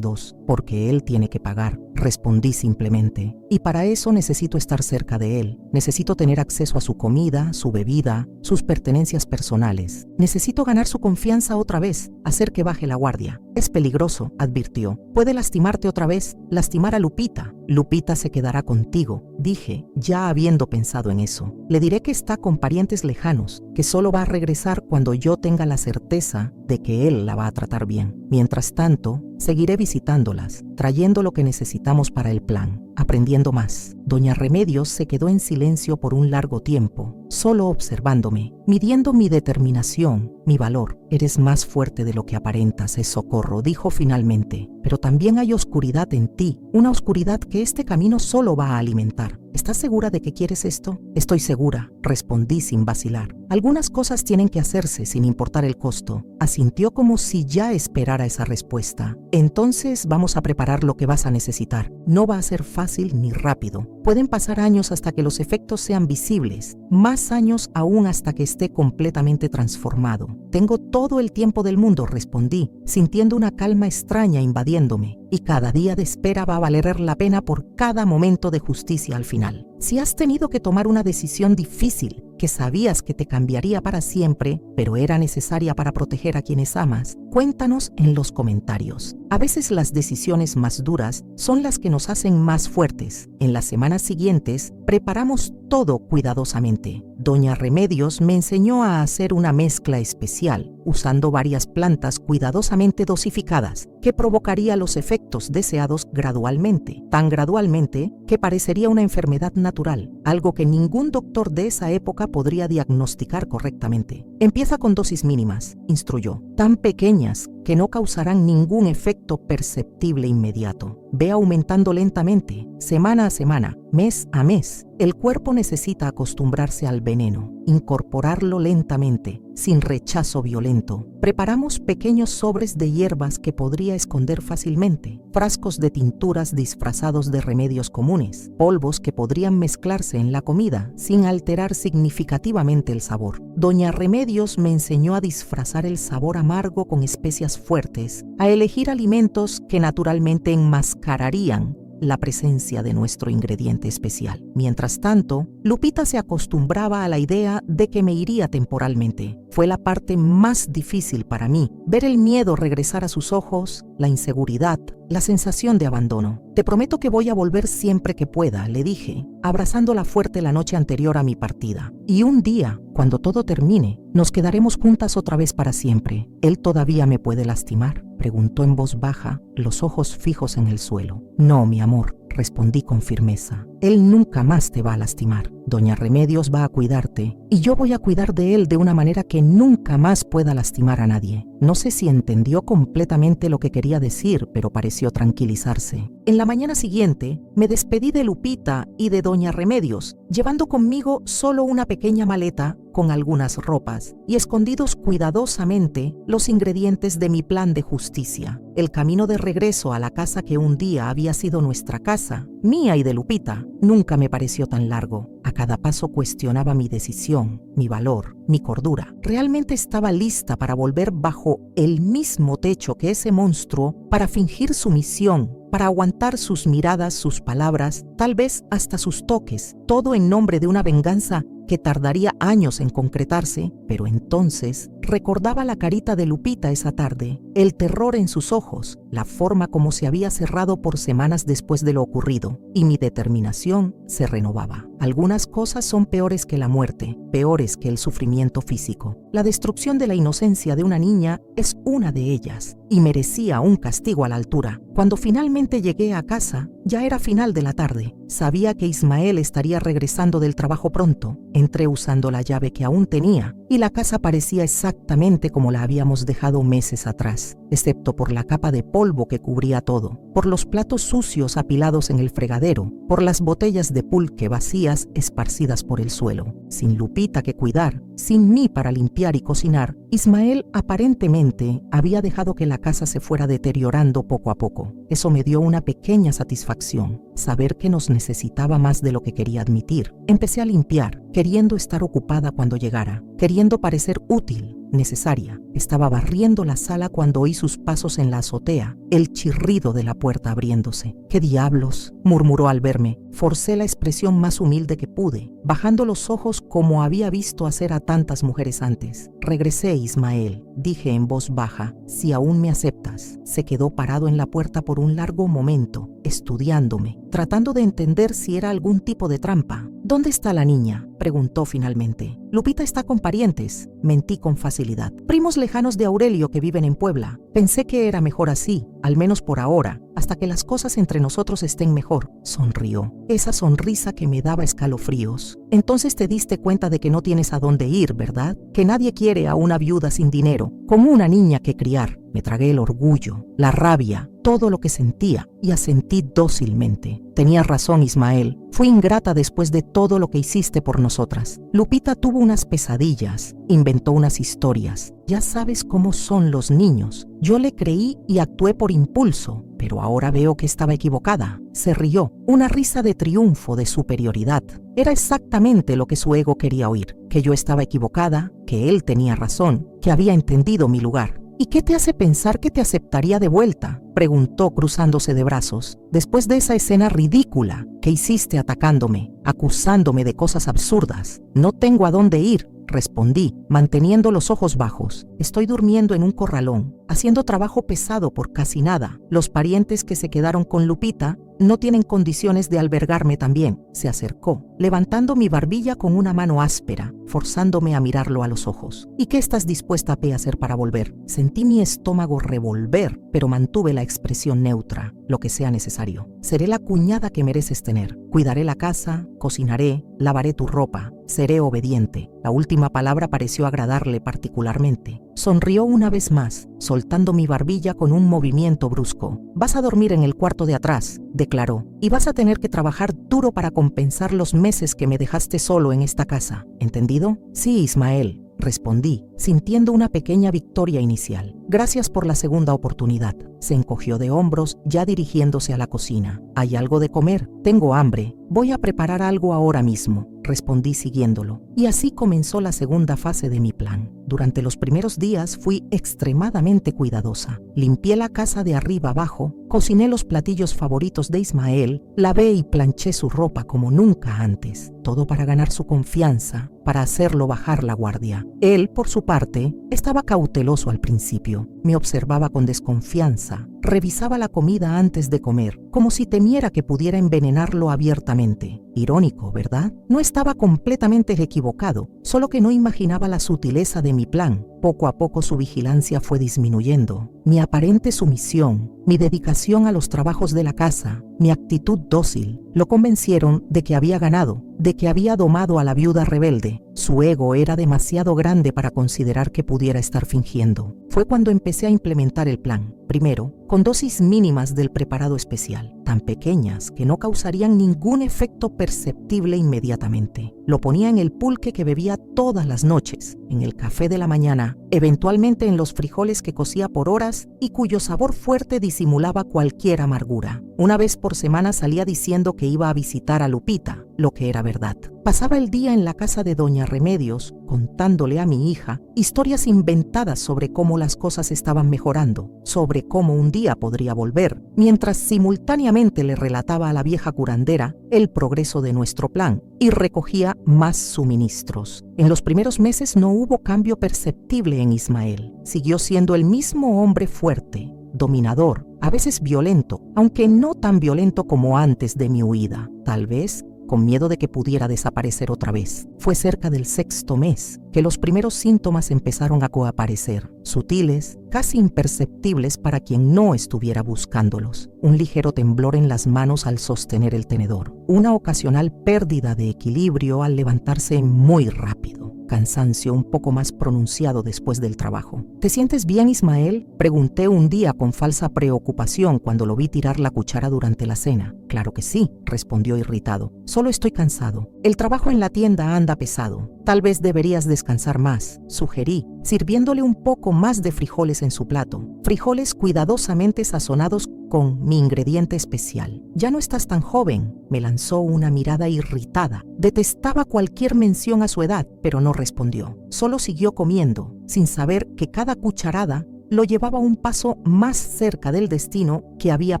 dos, porque él tiene que pagar. Respondí simplemente. Y para eso necesito estar cerca de él. Necesito tener acceso a su comida, su bebida, sus pertenencias personales. Necesito ganar su confianza otra vez, hacer que baje la guardia. Es peligroso, advirtió. Puede lastimarte otra vez, lastimar a Lupita. Lupita se quedará contigo, dije, ya habiendo pensado en eso. Le diré que está con parientes lejanos, que solo va a regresar cuando yo tenga la certeza de que él la va a tratar bien. Mientras tanto, seguiré visitándolas, trayendo lo que necesitamos para el plan, aprendiendo más. Doña Remedios se quedó en silencio por un largo tiempo, solo observándome, midiendo mi determinación, mi valor. Eres más fuerte de lo que aparentas, Socorro, dijo finalmente. Pero también hay oscuridad en ti, una oscuridad que este camino solo va a alimentar. ¿Estás segura de que quieres esto? Estoy segura, respondí sin vacilar. Algunas cosas tienen que hacerse sin importar el costo. Asintió como si ya esperara esa respuesta. Entonces vamos a preparar lo que vas a necesitar. No va a ser fácil ni rápido. Pueden pasar años hasta que los efectos sean visibles, más años aún hasta que esté completamente transformado. Tengo todo el tiempo del mundo, respondí, sintiendo una calma extraña invadiéndome. Y cada día de espera va a valer la pena por cada momento de justicia al final. Si has tenido que tomar una decisión difícil, que sabías que te cambiaría para siempre, pero era necesaria para proteger a quienes amas, cuéntanos en los comentarios. A veces las decisiones más duras son las que nos hacen más fuertes. En las semanas siguientes, preparamos todo cuidadosamente. Doña Remedios me enseñó a hacer una mezcla especial, usando varias plantas cuidadosamente dosificadas, que provocaría los efectos deseados gradualmente, tan gradualmente que parecería una enfermedad natural, algo que ningún doctor de esa época podría diagnosticar correctamente. Empieza con dosis mínimas, instruyó, tan pequeñas que no causarán ningún efecto perceptible inmediato. Ve aumentando lentamente, semana a semana, mes a mes. El cuerpo necesita acostumbrarse al veneno, incorporarlo lentamente, sin rechazo violento. Preparamos pequeños sobres de hierbas que podría esconder fácilmente, frascos de tinturas disfrazados de remedios comunes, polvos que podrían mezclarse en la comida sin alterar significativamente el sabor. Doña Remedios me enseñó a disfrazar el sabor amargo con especias fuertes, a elegir alimentos que naturalmente enmascararían la presencia de nuestro ingrediente especial. Mientras tanto, Lupita se acostumbraba a la idea de que me iría temporalmente. Fue la parte más difícil para mí, ver el miedo regresar a sus ojos, la inseguridad, la sensación de abandono. Te prometo que voy a volver siempre que pueda, le dije, abrazándola fuerte la noche anterior a mi partida. Y un día, cuando todo termine, nos quedaremos juntas otra vez para siempre. ¿Él todavía me puede lastimar?, preguntó en voz baja, los ojos fijos en el suelo. No, mi amor, respondí con firmeza. Él nunca más te va a lastimar. Doña Remedios va a cuidarte y yo voy a cuidar de él de una manera que nunca más pueda lastimar a nadie. No sé si entendió completamente lo que quería decir, pero pareció tranquilizarse. En la mañana siguiente, me despedí de Lupita y de Doña Remedios, llevando conmigo solo una pequeña maleta con algunas ropas y escondidos cuidadosamente los ingredientes de mi plan de justicia. El camino de regreso a la casa que un día había sido nuestra casa, mía y de Lupita, nunca me pareció tan largo. A cada paso cuestionaba mi decisión, mi valor, mi cordura. ¿Realmente estaba lista para volver bajo el mismo techo que ese monstruo, para fingir sumisión, para aguantar sus miradas, sus palabras, tal vez hasta sus toques, todo en nombre de una venganza que tardaría años en concretarse? Pero entonces recordaba la carita de Lupita esa tarde, el terror en sus ojos, la forma como se había cerrado por semanas después de lo ocurrido, y mi determinación se renovaba. Algunas cosas son peores que la muerte, peores que el sufrimiento físico. La destrucción de la inocencia de una niña es una de ellas, y merecía un castigo a la altura. Cuando finalmente llegué a casa, ya era final de la tarde. Sabía que Ismael estaría regresando del trabajo pronto. Entré usando la llave que aún tenía, y la casa parecía exactamente como la habíamos dejado meses atrás, excepto por la capa de polvo que cubría todo, por los platos sucios apilados en el fregadero, por las botellas de pulque vacías esparcidas por el suelo. Sin Lupita que cuidar, sin mí para limpiar y cocinar, Ismael aparentemente había dejado que la casa se fuera deteriorando poco a poco. Eso me dio una pequeña satisfacción, saber que nos necesitaba más de lo que quería admitir. Empecé a limpiar, queriendo estar ocupada cuando llegara, queriendo parecer útil, necesaria. Estaba barriendo la sala cuando oí sus pasos en la azotea, el chirrido de la puerta abriéndose. «¿Qué diablos?», murmuró al verme. Forcé la expresión más humilde que pude, bajando los ojos como había visto hacer a tantas mujeres antes. «Regresé, Ismael», dije en voz baja, «si aún me aceptas». Se quedó parado en la puerta por un largo momento, estudiándome, tratando de entender si era algún tipo de trampa. «¿Dónde está la niña?», preguntó finalmente. «Lupita está con parientes», mentí con facilidad. «Primos lejanos de Aurelio que viven en Puebla». Pensé que era mejor así, al menos por ahora, hasta que las cosas entre nosotros estén mejor. Sonrió, esa sonrisa que me daba escalofríos. «Entonces te diste cuenta de que no tienes a dónde ir, ¿verdad? Que nadie quiere a una viuda sin dinero, con una niña que criar». Me tragué el orgullo, la rabia, todo lo que sentía, y asentí dócilmente. «Tenías razón, Ismael. Fui ingrata después de todo lo que hiciste por nosotras. Lupita tuvo unas pesadillas, inventó unas historias. Ya sabes cómo son los niños. Yo le creí y actué por impulso, pero ahora veo que estaba equivocada». Se rió, una risa de triunfo, de superioridad. Era exactamente lo que su ego quería oír, que yo estaba equivocada, que él tenía razón, que había entendido mi lugar. «¿Y qué te hace pensar que te aceptaría de vuelta?», preguntó cruzándose de brazos. «Después de esa escena ridícula que hiciste atacándome, acusándome de cosas absurdas». «No tengo a dónde ir», respondí, manteniendo los ojos bajos. «Estoy durmiendo en un corralón, haciendo trabajo pesado por casi nada. Los parientes que se quedaron con Lupita no tienen condiciones de albergarme también». Se acercó, levantando mi barbilla con una mano áspera, forzándome a mirarlo a los ojos. «¿Y qué estás dispuesta a hacer para volver?». Sentí mi estómago revolver, pero mantuve la expresión neutra. «Lo que sea necesario. Seré la cuñada que mereces tener. Cuidaré la casa, cocinaré, lavaré tu ropa. Seré obediente». La última palabra pareció agradarle particularmente. Sonrió una vez más, soltando mi barbilla con un movimiento brusco. «Vas a dormir en el cuarto de atrás», declaró, «y vas a tener que trabajar duro para compensar los meses que me dejaste solo en esta casa. ¿Entendido?». «Sí, Ismael», respondí, sintiendo una pequeña victoria inicial. «Gracias por la segunda oportunidad». Se encogió de hombros, ya dirigiéndose a la cocina. «¿Hay algo de comer? Tengo hambre. Voy a preparar algo ahora mismo», respondí siguiéndolo. Y así comenzó la segunda fase de mi plan. Durante los primeros días fui extremadamente cuidadosa. Limpié la casa de arriba abajo, cociné los platillos favoritos de Ismael, lavé y planché su ropa como nunca antes. Todo para ganar su confianza, para hacerlo bajar la guardia. Él, por su parte, estaba cauteloso al principio. Me observaba con desconfianza. Revisaba la comida antes de comer, como si temiera que pudiera envenenarlo abiertamente. Irónico, ¿verdad? No estaba completamente equivocado, solo que no imaginaba la sutileza de mi plan. Poco a poco su vigilancia fue disminuyendo. Mi aparente sumisión, mi dedicación a los trabajos de la casa, mi actitud dócil, lo convencieron de que había ganado, de que había domado a la viuda rebelde. Su ego era demasiado grande para considerar que pudiera estar fingiendo. Fue cuando empecé a implementar el plan. Primero, con dosis mínimas del preparado especial, tan pequeñas que no causarían ningún efecto perceptible inmediatamente. Lo ponía en el pulque que bebía todas las noches, en el café de la mañana, eventualmente en los frijoles que cocía por horas y cuyo sabor fuerte disimulaba cualquier amargura. Una vez por semana salía diciendo que iba a visitar a Lupita, lo que era verdad. Pasaba el día en la casa de Doña Remedios, contándole a mi hija historias inventadas sobre cómo las cosas estaban mejorando, sobre cómo un día podría volver, mientras simultáneamente le relataba a la vieja curandera el progreso de nuestro plan y recogía más suministros. En los primeros meses no hubo cambio perceptible en Ismael. Siguió siendo el mismo hombre fuerte, dominador, a veces violento, aunque no tan violento como antes de mi huida. Tal vez con miedo de que pudiera desaparecer otra vez. Fue cerca del 6º mes que los primeros síntomas empezaron a coaparecer, sutiles, casi imperceptibles para quien no estuviera buscándolos. Un ligero temblor en las manos al sostener el tenedor, una ocasional pérdida de equilibrio al levantarse muy rápido, cansancio un poco más pronunciado después del trabajo. ¿Te sientes bien, Ismael?, pregunté un día con falsa preocupación cuando lo vi tirar la cuchara durante la cena. Claro que sí, respondió irritado. Solo estoy cansado. El trabajo en la tienda anda pesado. Tal vez deberías descansar más, sugerí, sirviéndole un poco más de frijoles en su plato. Frijoles cuidadosamente sazonados con mi ingrediente especial. Ya no estás tan joven, me lanzó una mirada irritada. Detestaba cualquier mención a su edad, pero no respondió. Solo siguió comiendo, sin saber que cada cucharada lo llevaba un paso más cerca del destino que había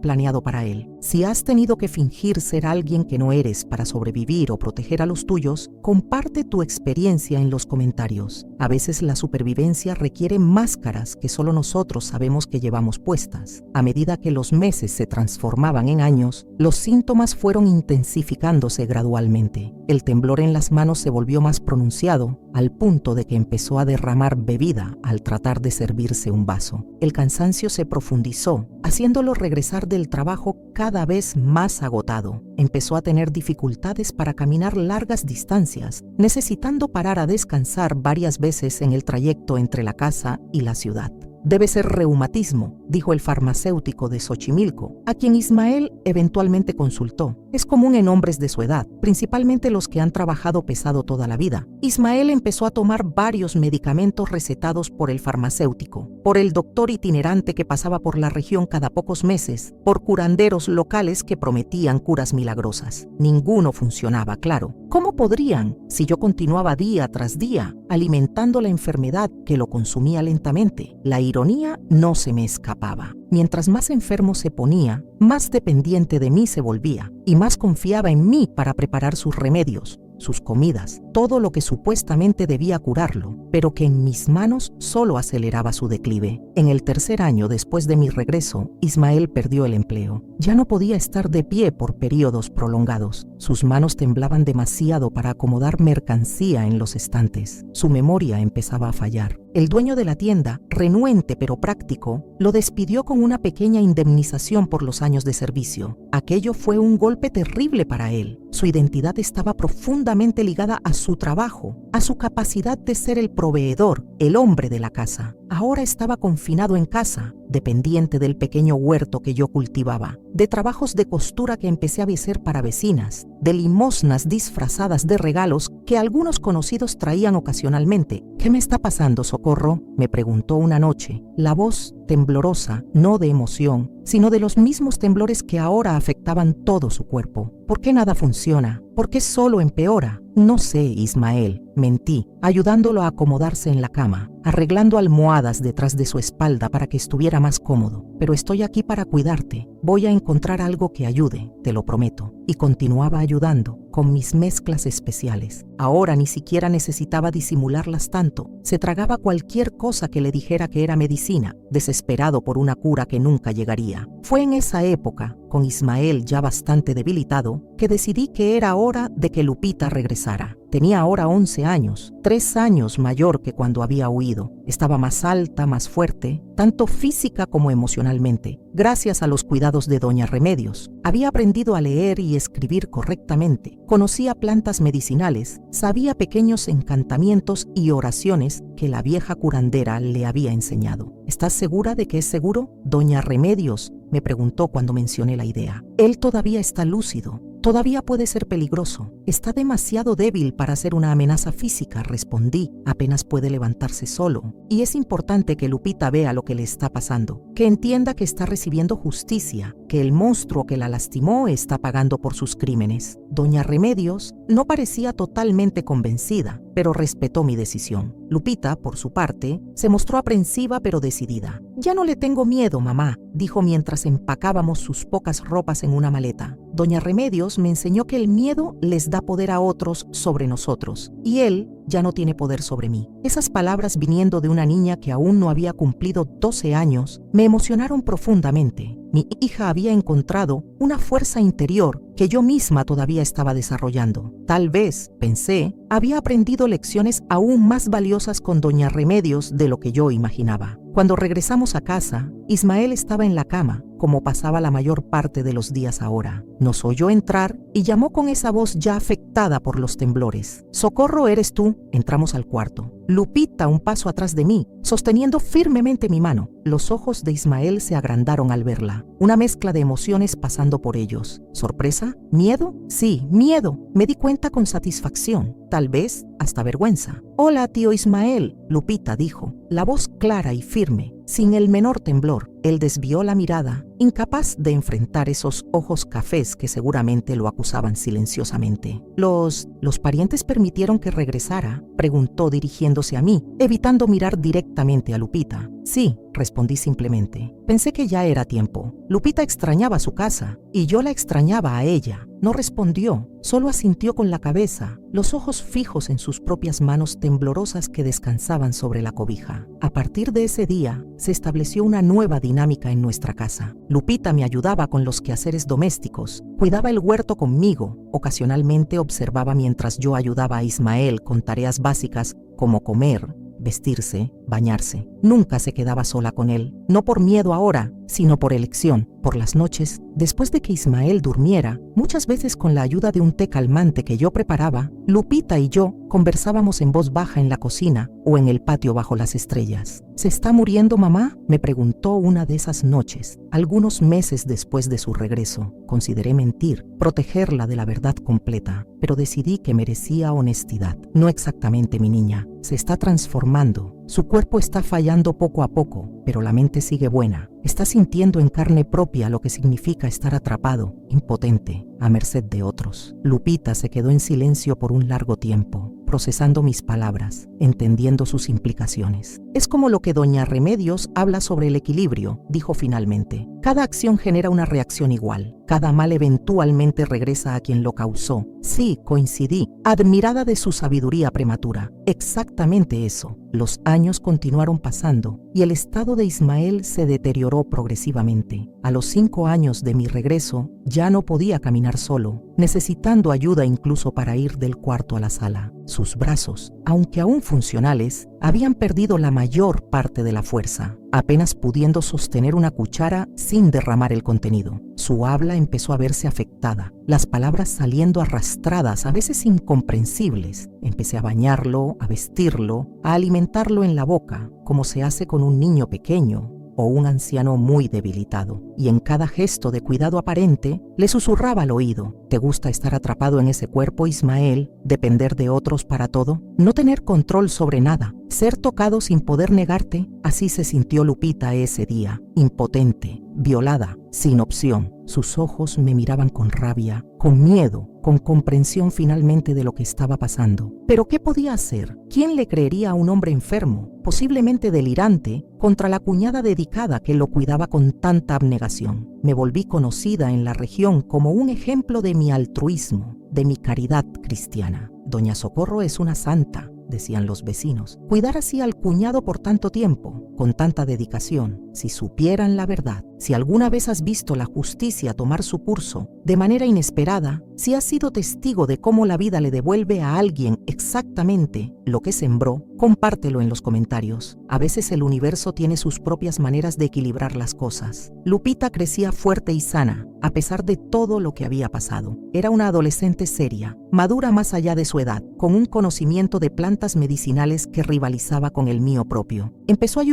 planeado para él. Si has tenido que fingir ser alguien que no eres para sobrevivir o proteger a los tuyos, comparte tu experiencia en los comentarios. A veces la supervivencia requiere máscaras que solo nosotros sabemos que llevamos puestas. A medida que los meses se transformaban en años, los síntomas fueron intensificándose gradualmente. El temblor en las manos se volvió más pronunciado, al punto de que empezó a derramar bebida al tratar de servirse un vaso. El cansancio se profundizó, haciéndolo regresar del trabajo cada vez más agotado. Empezó a tener dificultades para caminar largas distancias, necesitando parar a descansar varias veces en el trayecto entre la casa y la ciudad. Debe ser reumatismo, dijo el farmacéutico de Xochimilco, a quien Ismael eventualmente consultó. Es común en hombres de su edad, principalmente los que han trabajado pesado toda la vida. Ismael empezó a tomar varios medicamentos recetados por el farmacéutico, por el doctor itinerante que pasaba por la región cada pocos meses, por curanderos locales que prometían curas milagrosas. Ninguno funcionaba, claro. ¿Cómo podrían si yo continuaba día tras día alimentando la enfermedad que lo consumía lentamente? La ironía no se me escapaba. Mientras más enfermo se ponía, más dependiente de mí se volvía y más confiaba en mí para preparar sus remedios, sus comidas, todo lo que supuestamente debía curarlo, pero que en mis manos solo aceleraba su declive. En el 3er año después de mi regreso, Ismael perdió el empleo. Ya no podía estar de pie por periodos prolongados. Sus manos temblaban demasiado para acomodar mercancía en los estantes. Su memoria empezaba a fallar. El dueño de la tienda, renuente pero práctico, lo despidió con una pequeña indemnización por los años de servicio. Aquello fue un golpe terrible para él. Su identidad estaba profundamente ligada a su trabajo, a su capacidad de ser el proveedor, el hombre de la casa. Ahora estaba confinado en casa, dependiente del pequeño huerto que yo cultivaba, de trabajos de costura que empecé a hacer para vecinas, de limosnas disfrazadas de regalos que algunos conocidos traían ocasionalmente. ¿Qué me está pasando, Socorro?, me preguntó una noche, la voz temblorosa, no de emoción, sino de los mismos temblores que ahora afectaban todo su cuerpo. ¿Por qué nada funciona? ¿Por qué solo empeora? No sé, Ismael, mentí, ayudándolo a acomodarse en la cama, arreglando almohadas detrás de su espalda para que estuviera más cómodo. Pero estoy aquí para cuidarte. Voy a encontrar algo que ayude, te lo prometo. Y continuaba ayudando, con mis mezclas especiales. Ahora ni siquiera necesitaba disimularlas tanto. Se tragaba cualquier cosa que le dijera que era medicina, desesperado por una cura que nunca llegaría. Fue en esa época, con Ismael ya bastante debilitado, que decidí que era hora de que Lupita regresara. Tenía ahora 11 años, 3 años mayor que cuando había huido. Estaba más alta, más fuerte, tanto física como emocionalmente, gracias a los cuidados de Doña Remedios. Había aprendido a leer y escribir correctamente, conocía plantas medicinales, sabía pequeños encantamientos y oraciones que la vieja curandera le había enseñado. ¿Estás segura de que es seguro? Doña Remedios me preguntó cuando mencioné la idea. Él todavía está lúcido. Todavía puede ser peligroso. Está demasiado débil para ser una amenaza física, respondí. Apenas puede levantarse solo. Y es importante que Lupita vea lo que le está pasando, que entienda que está recibiendo justicia, que el monstruo que la lastimó está pagando por sus crímenes. Doña Remedios no parecía totalmente convencida, pero respetó mi decisión. Lupita, por su parte, se mostró aprensiva pero decidida. Ya no le tengo miedo, mamá, dijo mientras empacábamos sus pocas ropas en una maleta. Doña Remedios me enseñó que el miedo les da da poder a otros sobre nosotros, y Él ya no tiene poder sobre mí. Esas palabras, viniendo de una niña que aún no había cumplido 12 años, me emocionaron profundamente. Mi hija había encontrado una fuerza interior que yo misma todavía estaba desarrollando. Tal vez, pensé, había aprendido lecciones aún más valiosas con doña Remedios de lo que yo imaginaba. Cuando regresamos a casa, Ismael estaba en la cama, como pasaba la mayor parte de los días ahora. Nos oyó entrar y llamó con esa voz ya afectada por los temblores. «Socorro, ¿eres tú?» Entramos al cuarto. Lupita un paso atrás de mí, sosteniendo firmemente mi mano. Los ojos de Ismael se agrandaron al verla. Una mezcla de emociones pasando por ellos. ¿Sorpresa? ¿Miedo? Sí, miedo. Me di cuenta con satisfacción, tal vez hasta vergüenza. «Hola, tío Ismael», Lupita dijo, la voz clara y firme, sin el menor temblor. Él desvió la mirada, incapaz de enfrentar esos ojos cafés que seguramente lo acusaban silenciosamente. ¿Los parientes permitieron que regresara?», preguntó dirigiéndose a mí, evitando mirar directamente a Lupita. «Sí», respondí simplemente. Pensé que ya era tiempo. Lupita extrañaba su casa y yo la extrañaba a ella. No respondió, solo asintió con la cabeza, los ojos fijos en sus propias manos temblorosas que descansaban sobre la cobija. A partir de ese día, se estableció una nueva dinámica en nuestra casa. Lupita me ayudaba con los quehaceres domésticos, cuidaba el huerto conmigo, ocasionalmente observaba mientras yo ayudaba a Ismael con tareas básicas como comer, vestirse, bañarse. Nunca se quedaba sola con él, no por miedo ahora, sino por elección. Por las noches, después de que Ismael durmiera, muchas veces con la ayuda de un té calmante que yo preparaba, Lupita y yo conversábamos en voz baja en la cocina o en el patio bajo las estrellas. «¿Se está muriendo mamá?», me preguntó una de esas noches, algunos meses después de su regreso. Consideré mentir, protegerla de la verdad completa, pero decidí que merecía honestidad. «No exactamente, mi niña. Se está transformando. Su cuerpo está fallando poco a poco, pero la mente sigue buena. Está sintiendo en carne propia lo que significa estar atrapado, impotente, a merced de otros». Lupita se quedó en silencio por un largo tiempo, procesando mis palabras, entendiendo sus implicaciones. «Es como lo que doña Remedios habla sobre el equilibrio», dijo finalmente. «Cada acción genera una reacción igual. Cada mal eventualmente regresa a quien lo causó». Sí, coincidí, admirada de su sabiduría prematura. Exactamente eso. Los años continuaron pasando y el estado de Ismael se deterioró progresivamente. A los 5 años de mi regreso, ya no podía caminar solo, necesitando ayuda incluso para ir del cuarto a la sala. Sus brazos, aunque aún funcionales, habían perdido la mayor parte de la fuerza, apenas pudiendo sostener una cuchara sin derramar el contenido. Su habla empezó a verse afectada, las palabras saliendo arrastradas, a veces incomprensibles. Empecé a bañarlo, a vestirlo, a alimentarlo en la boca, como se hace con un niño pequeño o un anciano muy debilitado, y en cada gesto de cuidado aparente le susurraba al oído: «¿Te gusta estar atrapado en ese cuerpo, Ismael? Depender de otros para todo, no tener control sobre nada, ser tocado sin poder negarte». Así se sintió Lupita ese día, impotente, violada, sin opción. Sus ojos me miraban con rabia, con miedo, con comprensión finalmente de lo que estaba pasando. ¿Pero qué podía hacer? ¿Quién le creería a un hombre enfermo, posiblemente delirante, contra la cuñada dedicada que lo cuidaba con tanta abnegación? Me volví conocida en la región como un ejemplo de mi altruismo, de mi caridad cristiana. «Doña Socorro es una santa», decían los vecinos. «Cuidar así al cuñado por tanto tiempo, con tanta dedicación. Si supieran la verdad, si alguna vez has visto la justicia tomar su curso de manera inesperada, si has sido testigo de cómo la vida le devuelve a alguien exactamente lo que sembró, compártelo en los comentarios. A veces el universo tiene sus propias maneras de equilibrar las cosas». Lupita crecía fuerte y sana, a pesar de todo lo que había pasado. Era una adolescente seria, madura más allá de su edad, con un conocimiento de plantas medicinales que rivalizaba con el mío propio. Empezó a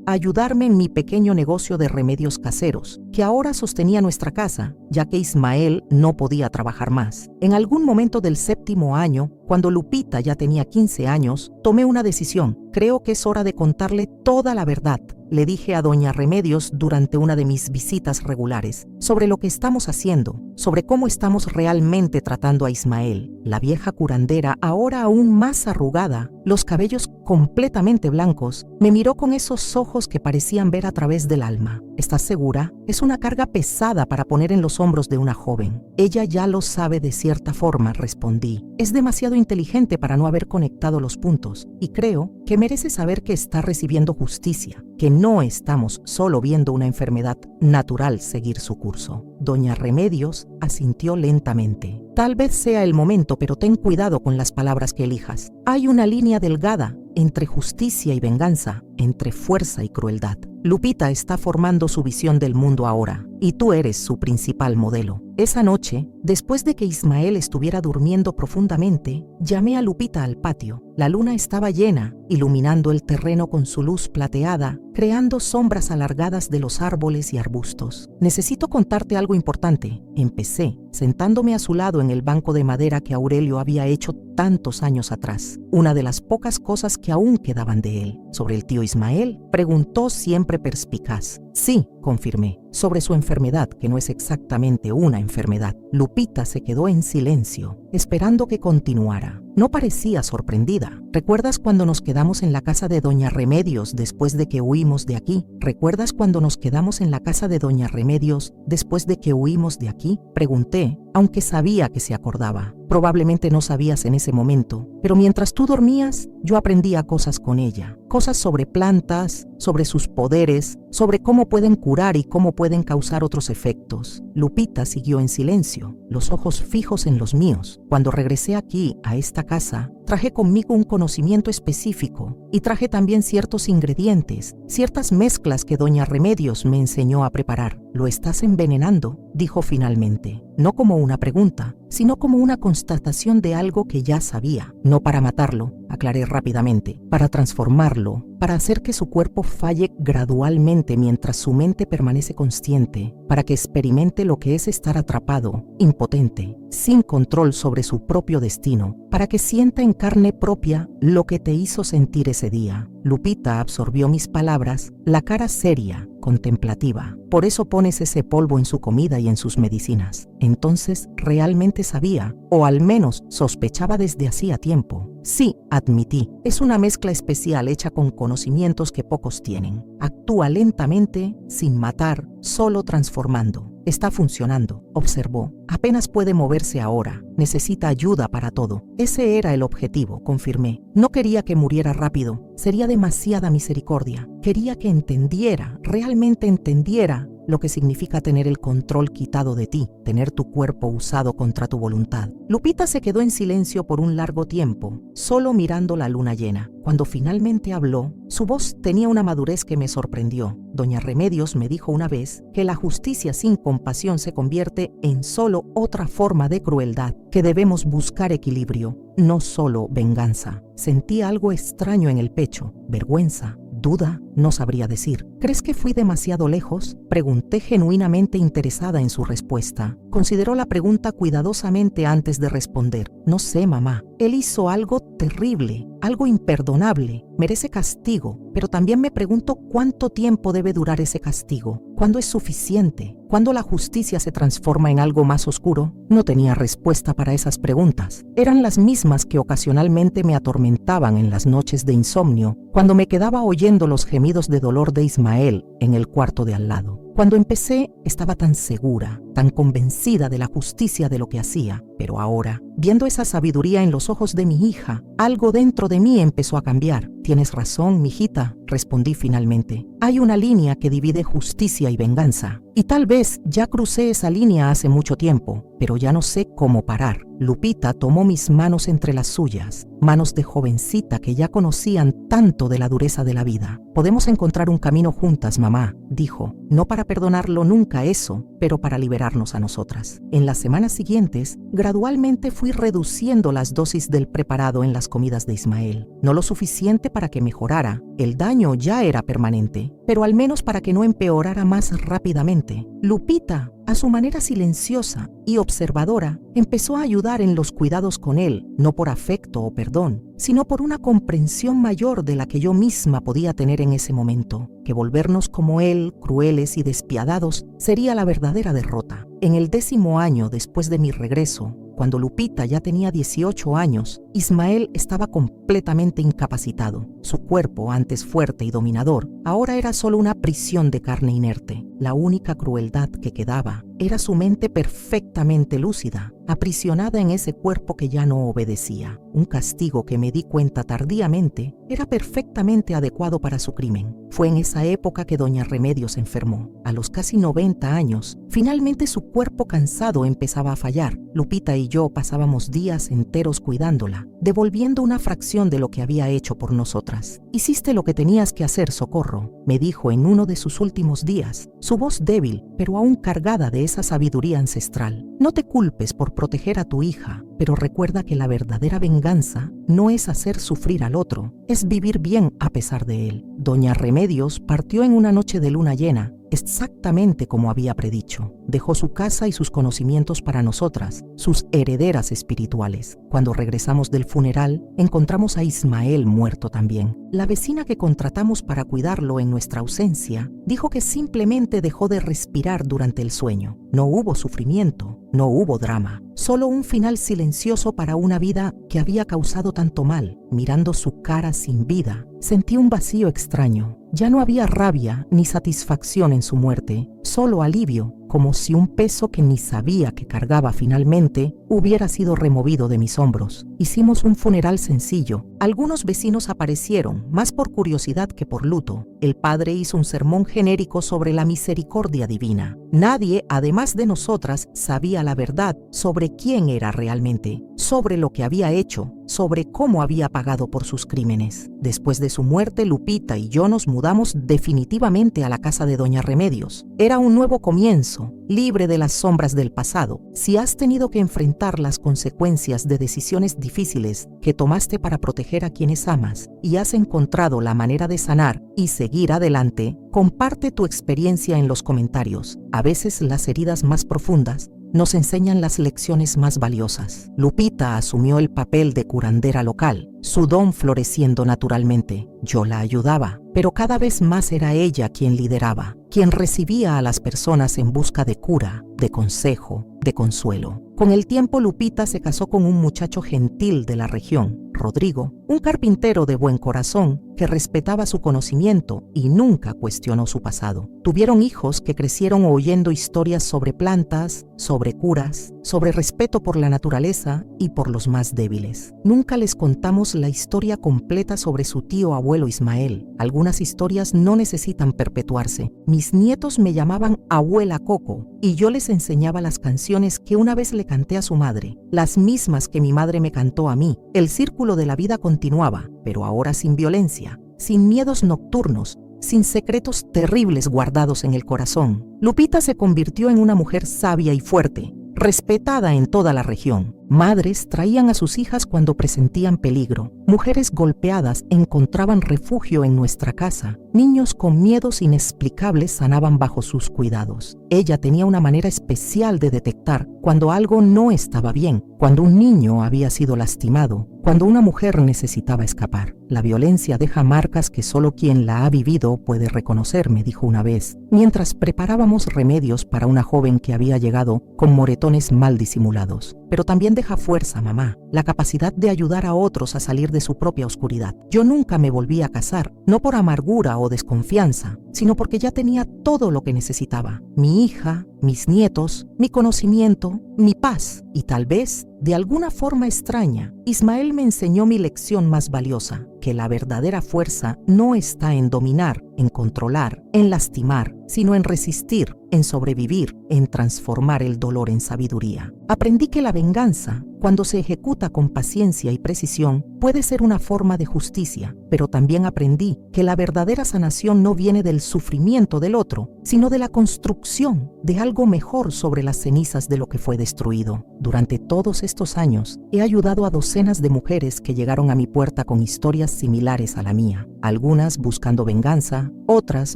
ayudarme en mi pequeño negocio de remedios caseros, que ahora sostenía nuestra casa, ya que Ismael no podía trabajar más. En algún momento del 7º año, cuando Lupita ya tenía 15 años, tomé una decisión. «Creo que es hora de contarle toda la verdad», le dije a doña Remedios durante una de mis visitas regulares, «sobre lo que estamos haciendo, sobre cómo estamos realmente tratando a Ismael». La vieja curandera, ahora aún más arrugada, los cabellos completamente blancos, me miró con esos ojos que parecían ver a través del alma. ¿Estás segura? Es una carga pesada para poner en los hombros de una joven. Ella ya lo sabe de cierta forma, respondí. Es demasiado inteligente para no haber conectado los puntos y creo que merece saber que está recibiendo justicia, que no estamos solo viendo una enfermedad natural seguir su curso. Doña Remedios asintió lentamente. Tal vez sea el momento, pero ten cuidado con las palabras que elijas. Hay una línea delgada entre justicia y venganza, entre fuerza y crueldad. Lupita está formando su visión del mundo ahora, y tú eres su principal modelo. Esa noche, después de que Ismael estuviera durmiendo profundamente, llamé a Lupita al patio. La luna estaba llena, iluminando el terreno con su luz plateada, creando sombras alargadas de los árboles y arbustos. Necesito contarte algo importante. Empecé, sentándome a su lado en el banco de madera que Aurelio había hecho tantos años atrás. Una de las pocas cosas que aún quedaban de él. ¿Sobre el tío Ismael? Preguntó siempre perspicaz. Sí, confirmé. Sobre su enfermedad, que no es exactamente una enfermedad. Lupita se quedó en silencio, esperando que continuara. No parecía sorprendida. ¿Recuerdas cuando nos quedamos en la casa de Doña Remedios después de que huimos de aquí? ¿Recuerdas cuando nos quedamos en la casa de Doña Remedios después de que huimos de aquí? Pregunté, aunque sabía que se acordaba. Probablemente no sabías en ese momento, pero mientras tú dormías, yo aprendía cosas con ella. Cosas sobre plantas, sobre sus poderes, sobre cómo pueden curar y cómo pueden causar otros efectos. Lupita siguió en silencio, los ojos fijos en los míos. Cuando regresé aquí, a esta casa, traje conmigo un conocimiento específico y traje también ciertos ingredientes, ciertas mezclas que Doña Remedios me enseñó a preparar. ¿Lo estás envenenando?, dijo finalmente. No como una pregunta, sino como una constatación de algo que ya sabía. No para matarlo, aclaré rápidamente, para transformarlo, para hacer que su cuerpo falle gradualmente mientras su mente permanece consciente, para que experimente lo que es estar atrapado, impotente, sin control sobre su propio destino, para que sienta en carne propia lo que te hizo sentir ese día. Lupita absorbió mis palabras, la cara seria, contemplativa. Por eso pones ese polvo en su comida y en sus medicinas. Entonces, realmente sabía, o al menos sospechaba desde hacía tiempo. Sí, admití, es una mezcla especial hecha con conocimientos que pocos tienen. Actúa lentamente, sin matar, solo transformando. Está funcionando, observó. Apenas puede moverse ahora. Necesita ayuda para todo. Ese era el objetivo, confirmé. No quería que muriera rápido. Sería demasiada misericordia. Quería que entendiera, realmente entendiera lo que significa tener el control quitado de ti, tener tu cuerpo usado contra tu voluntad. Lupita se quedó en silencio por un largo tiempo, solo mirando la luna llena. Cuando finalmente habló, su voz tenía una madurez que me sorprendió. Doña Remedios me dijo una vez que la justicia sin compasión se convierte en solo otra forma de crueldad, que debemos buscar equilibrio, no solo venganza. Sentí algo extraño en el pecho, vergüenza, duda, no sabría decir. ¿Crees que fui demasiado lejos?, pregunté genuinamente interesada en su respuesta. Consideró la pregunta cuidadosamente antes de responder. No sé, mamá. Él hizo algo terrible, algo imperdonable. Merece castigo, pero también me pregunto cuánto tiempo debe durar ese castigo. ¿Cuándo es suficiente? ¿Cuándo la justicia se transforma en algo más oscuro? No tenía respuesta para esas preguntas. Eran las mismas que ocasionalmente me atormentaban en las noches de insomnio, cuando me quedaba oyendo los gemidos de dolor de Ismael en el cuarto de al lado. Cuando empecé, estaba tan segura, tan convencida de la justicia de lo que hacía, pero ahora, viendo esa sabiduría en los ojos de mi hija, algo dentro de mí empezó a cambiar. Tienes razón, mijita, respondí finalmente. Hay una línea que divide justicia y venganza, y tal vez ya crucé esa línea hace mucho tiempo, pero ya no sé cómo parar. Lupita tomó mis manos entre las suyas, manos de jovencita que ya conocían tanto de la dureza de la vida. Podemos encontrar un camino juntas, mamá, dijo, no para perdonarlo nunca eso, pero para liberarnos a nosotras. En las semanas siguientes, gradualmente fui reduciendo las dosis del preparado en las comidas de Ismael. No lo suficiente para que mejorara, el daño ya era permanente, pero al menos para que no empeorara más rápidamente. Lupita, a su manera silenciosa y observadora, empezó a ayudar en los cuidados con él, no por afecto o perdón, sino por una comprensión mayor de la que yo misma podía tener en ese momento, que volvernos como él, crueles y despiadados, sería la verdadera derrota. En el 10º año después de mi regreso, Cuando Lupita ya tenía 18 años, Ismael estaba completamente incapacitado. Su cuerpo, antes fuerte y dominador, ahora era solo una prisión de carne inerte. La única crueldad que quedaba era su mente perfectamente lúcida, aprisionada en ese cuerpo que ya no obedecía. Un castigo que me di cuenta tardíamente era perfectamente adecuado para su crimen. Fue en esa época que doña Remedios enfermó. A los casi 90 años, finalmente su cuerpo cansado empezaba a fallar. Lupita y yo pasábamos días enteros cuidándola, devolviendo una fracción de lo que había hecho por nosotras. «Hiciste lo que tenías que hacer, Socorro», me dijo en uno de sus últimos días, su voz débil, pero aún cargada de esa sabiduría ancestral. «No te culpes por proteger a tu hija, pero recuerda que la verdadera venganza no es hacer sufrir al otro, es vivir bien a pesar de él». Doña Remedios partió en una noche de luna llena, exactamente como había predicho. Dejó su casa y sus conocimientos para nosotras, sus herederas espirituales. Cuando regresamos del funeral, encontramos a Ismael muerto también. La vecina que contratamos para cuidarlo en nuestra ausencia dijo que simplemente dejó de respirar durante el sueño. No hubo sufrimiento, no hubo drama, solo un final silencioso para una vida que había causado tanto mal. Mirando su cara sin vida, sentí un vacío extraño. Ya no había rabia ni satisfacción en su muerte, solo alivio, como si un peso que ni sabía que cargaba finalmente hubiera sido removido de mis hombros. Hicimos un funeral sencillo. Algunos vecinos aparecieron, más por curiosidad que por luto. El padre hizo un sermón genérico sobre la misericordia divina. Nadie, además de nosotras, sabía la verdad sobre quién era realmente, sobre lo que había hecho, sobre cómo había pagado por sus crímenes. Después de su muerte, Lupita y yo nos mudamos definitivamente a la casa de doña Remedios. Era un nuevo comienzo, libre de las sombras del pasado. Si has tenido que enfrentar las consecuencias de decisiones difíciles que tomaste para proteger a quienes amas y has encontrado la manera de sanar y seguir adelante, comparte tu experiencia en los comentarios. A veces las heridas más profundas nos enseñan las lecciones más valiosas. Lupita asumió el papel de curandera local, su don floreciendo naturalmente. Yo la ayudaba, pero cada vez más era ella quien lideraba, quien recibía a las personas en busca de cura, de consejo, de consuelo. Con el tiempo, Lupita se casó con un muchacho gentil de la región, Rodrigo, un carpintero de buen corazón que respetaba su conocimiento y nunca cuestionó su pasado. Tuvieron hijos que crecieron oyendo historias sobre plantas, sobre curas, sobre respeto por la naturaleza y por los más débiles. Nunca les contamos la historia completa sobre su tío abuelo Ismael. Algunas historias no necesitan perpetuarse. Mis nietos me llamaban abuela Coco y yo les enseñaba las canciones que una vez le canté a su madre, las mismas que mi madre me cantó a mí. El círculo de la vida continuaba, pero ahora sin violencia, sin miedos nocturnos, sin secretos terribles guardados en el corazón. Lupita se convirtió en una mujer sabia y fuerte, respetada en toda la región. Madres traían a sus hijas cuando presentían peligro. Mujeres golpeadas encontraban refugio en nuestra casa. Niños con miedos inexplicables sanaban bajo sus cuidados. Ella tenía una manera especial de detectar cuando algo no estaba bien, cuando un niño había sido lastimado, cuando una mujer necesitaba escapar. La violencia deja marcas que solo quien la ha vivido puede reconocer, me dijo una vez, mientras preparábamos remedios para una joven que había llegado con moretones mal disimulados. Pero también deja fuerza, mamá, la capacidad de ayudar a otros a salir de su propia oscuridad. Yo nunca me volví a casar, no por amargura o desconfianza, sino porque ya tenía todo lo que necesitaba. Mi hija, mis nietos, mi conocimiento, mi paz. Y tal vez, de alguna forma extraña, Ismael me enseñó mi lección más valiosa, que la verdadera fuerza no está en dominar, en controlar, en lastimar, sino en resistir, en sobrevivir, en transformar el dolor en sabiduría. Aprendí que la venganza, cuando se ejecuta con paciencia y precisión, puede ser una forma de justicia, pero también aprendí que la verdadera sanación no viene del sufrimiento del otro, sino de la construcción de algo mejor sobre las cenizas de lo que fue destruido. Durante todos estos años, he ayudado a docenas de mujeres que llegaron a mi puerta con historias similares a la mía, algunas buscando venganza, otras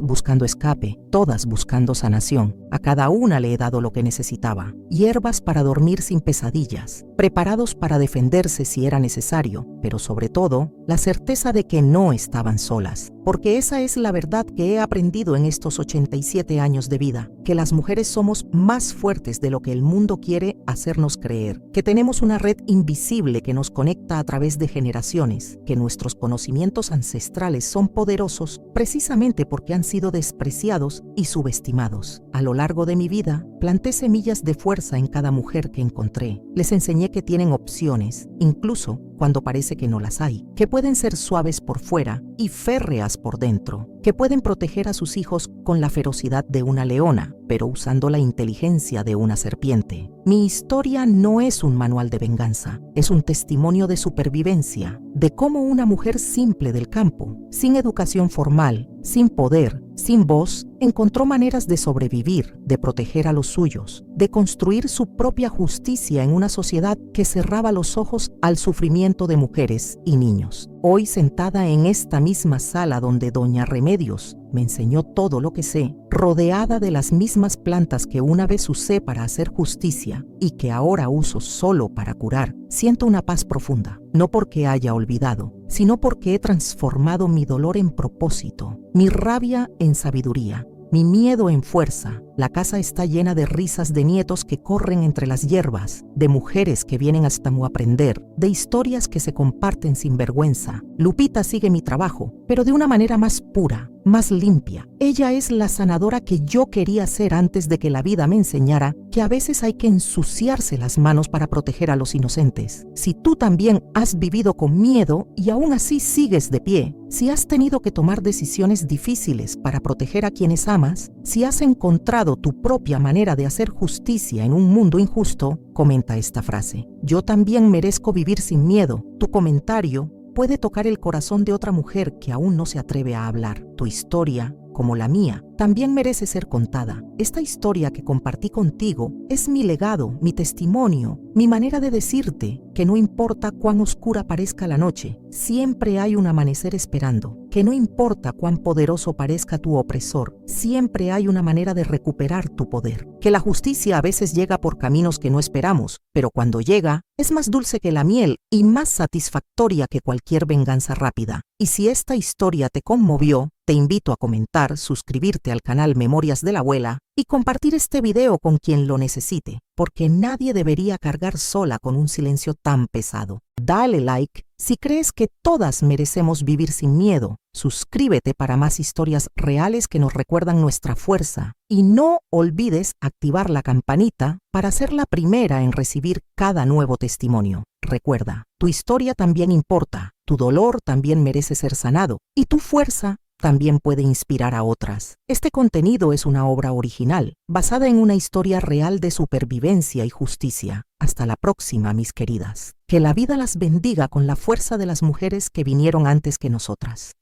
buscando escape, todas buscando sanación. A cada una le he dado lo que necesitaba: hierbas para dormir sin pesadillas, preparados para defenderse si era necesario, pero sobre todo, la certeza de que no estaban solas. Porque esa es la verdad que he aprendido en estos 87 años de vida, que las mujeres somos más fuertes de lo que el mundo quiere hacernos creer, que tenemos una red invisible que nos conecta a través de generaciones, que nuestros conocimientos ancestrales son poderosos precisamente porque han sido despreciados y subestimados. A lo largo de mi vida, planté semillas de fuerza en cada mujer que encontré. Les enseñé que tienen opciones, incluso cuando parece que no las hay, que pueden ser suaves por fuera y férreas por dentro, que pueden proteger a sus hijos con la ferocidad de una leona, pero usando la inteligencia de una serpiente. Mi historia no es un manual de venganza, es un testimonio de supervivencia, de cómo una mujer simple del campo, sin educación formal, sin poder, sin voz, encontró maneras de sobrevivir, de proteger a los suyos, de construir su propia justicia en una sociedad que cerraba los ojos al sufrimiento de mujeres y niños. Hoy, sentada en esta misma sala donde Doña Remedios me enseñó todo lo que sé, rodeada de las mismas plantas que una vez usé para hacer justicia y que ahora uso solo para curar, siento una paz profunda, no porque haya olvidado, sino porque he transformado mi dolor en propósito, mi rabia en sabiduría, mi miedo en fuerza. La casa está llena de risas de nietos que corren entre las hierbas, de mujeres que vienen hasta mu aprender, de historias que se comparten sin vergüenza. Lupita sigue mi trabajo, pero de una manera más pura, más limpia. Ella es la sanadora que yo quería ser antes de que la vida me enseñara que a veces hay que ensuciarse las manos para proteger a los inocentes. Si tú también has vivido con miedo y aún así sigues de pie, si has tenido que tomar decisiones difíciles para proteger a quienes amas, si has encontrado tu propia manera de hacer justicia en un mundo injusto, comenta esta frase. Yo también merezco vivir sin miedo. Tu comentario puede tocar el corazón de otra mujer que aún no se atreve a hablar. Tu historia, como la mía, también merece ser contada. Esta historia que compartí contigo es mi legado, mi testimonio, mi manera de decirte que no importa cuán oscura parezca la noche, siempre hay un amanecer esperando, que no importa cuán poderoso parezca tu opresor, siempre hay una manera de recuperar tu poder, que la justicia a veces llega por caminos que no esperamos, pero cuando llega, es más dulce que la miel y más satisfactoria que cualquier venganza rápida. Y si esta historia te conmovió, te invito a comentar, suscribirte al canal Memorias de la Abuela y compartir este video con quien lo necesite, porque nadie debería cargar sola con un silencio tan pesado. Dale like si crees que todas merecemos vivir sin miedo. Suscríbete para más historias reales que nos recuerdan nuestra fuerza. Y no olvides activar la campanita para ser la primera en recibir cada nuevo testimonio. Recuerda, tu historia también importa, tu dolor también merece ser sanado y tu fuerza también puede inspirar a otras. Este contenido es una obra original, basada en una historia real de supervivencia y justicia. Hasta la próxima, mis queridas. Que la vida las bendiga con la fuerza de las mujeres que vinieron antes que nosotras.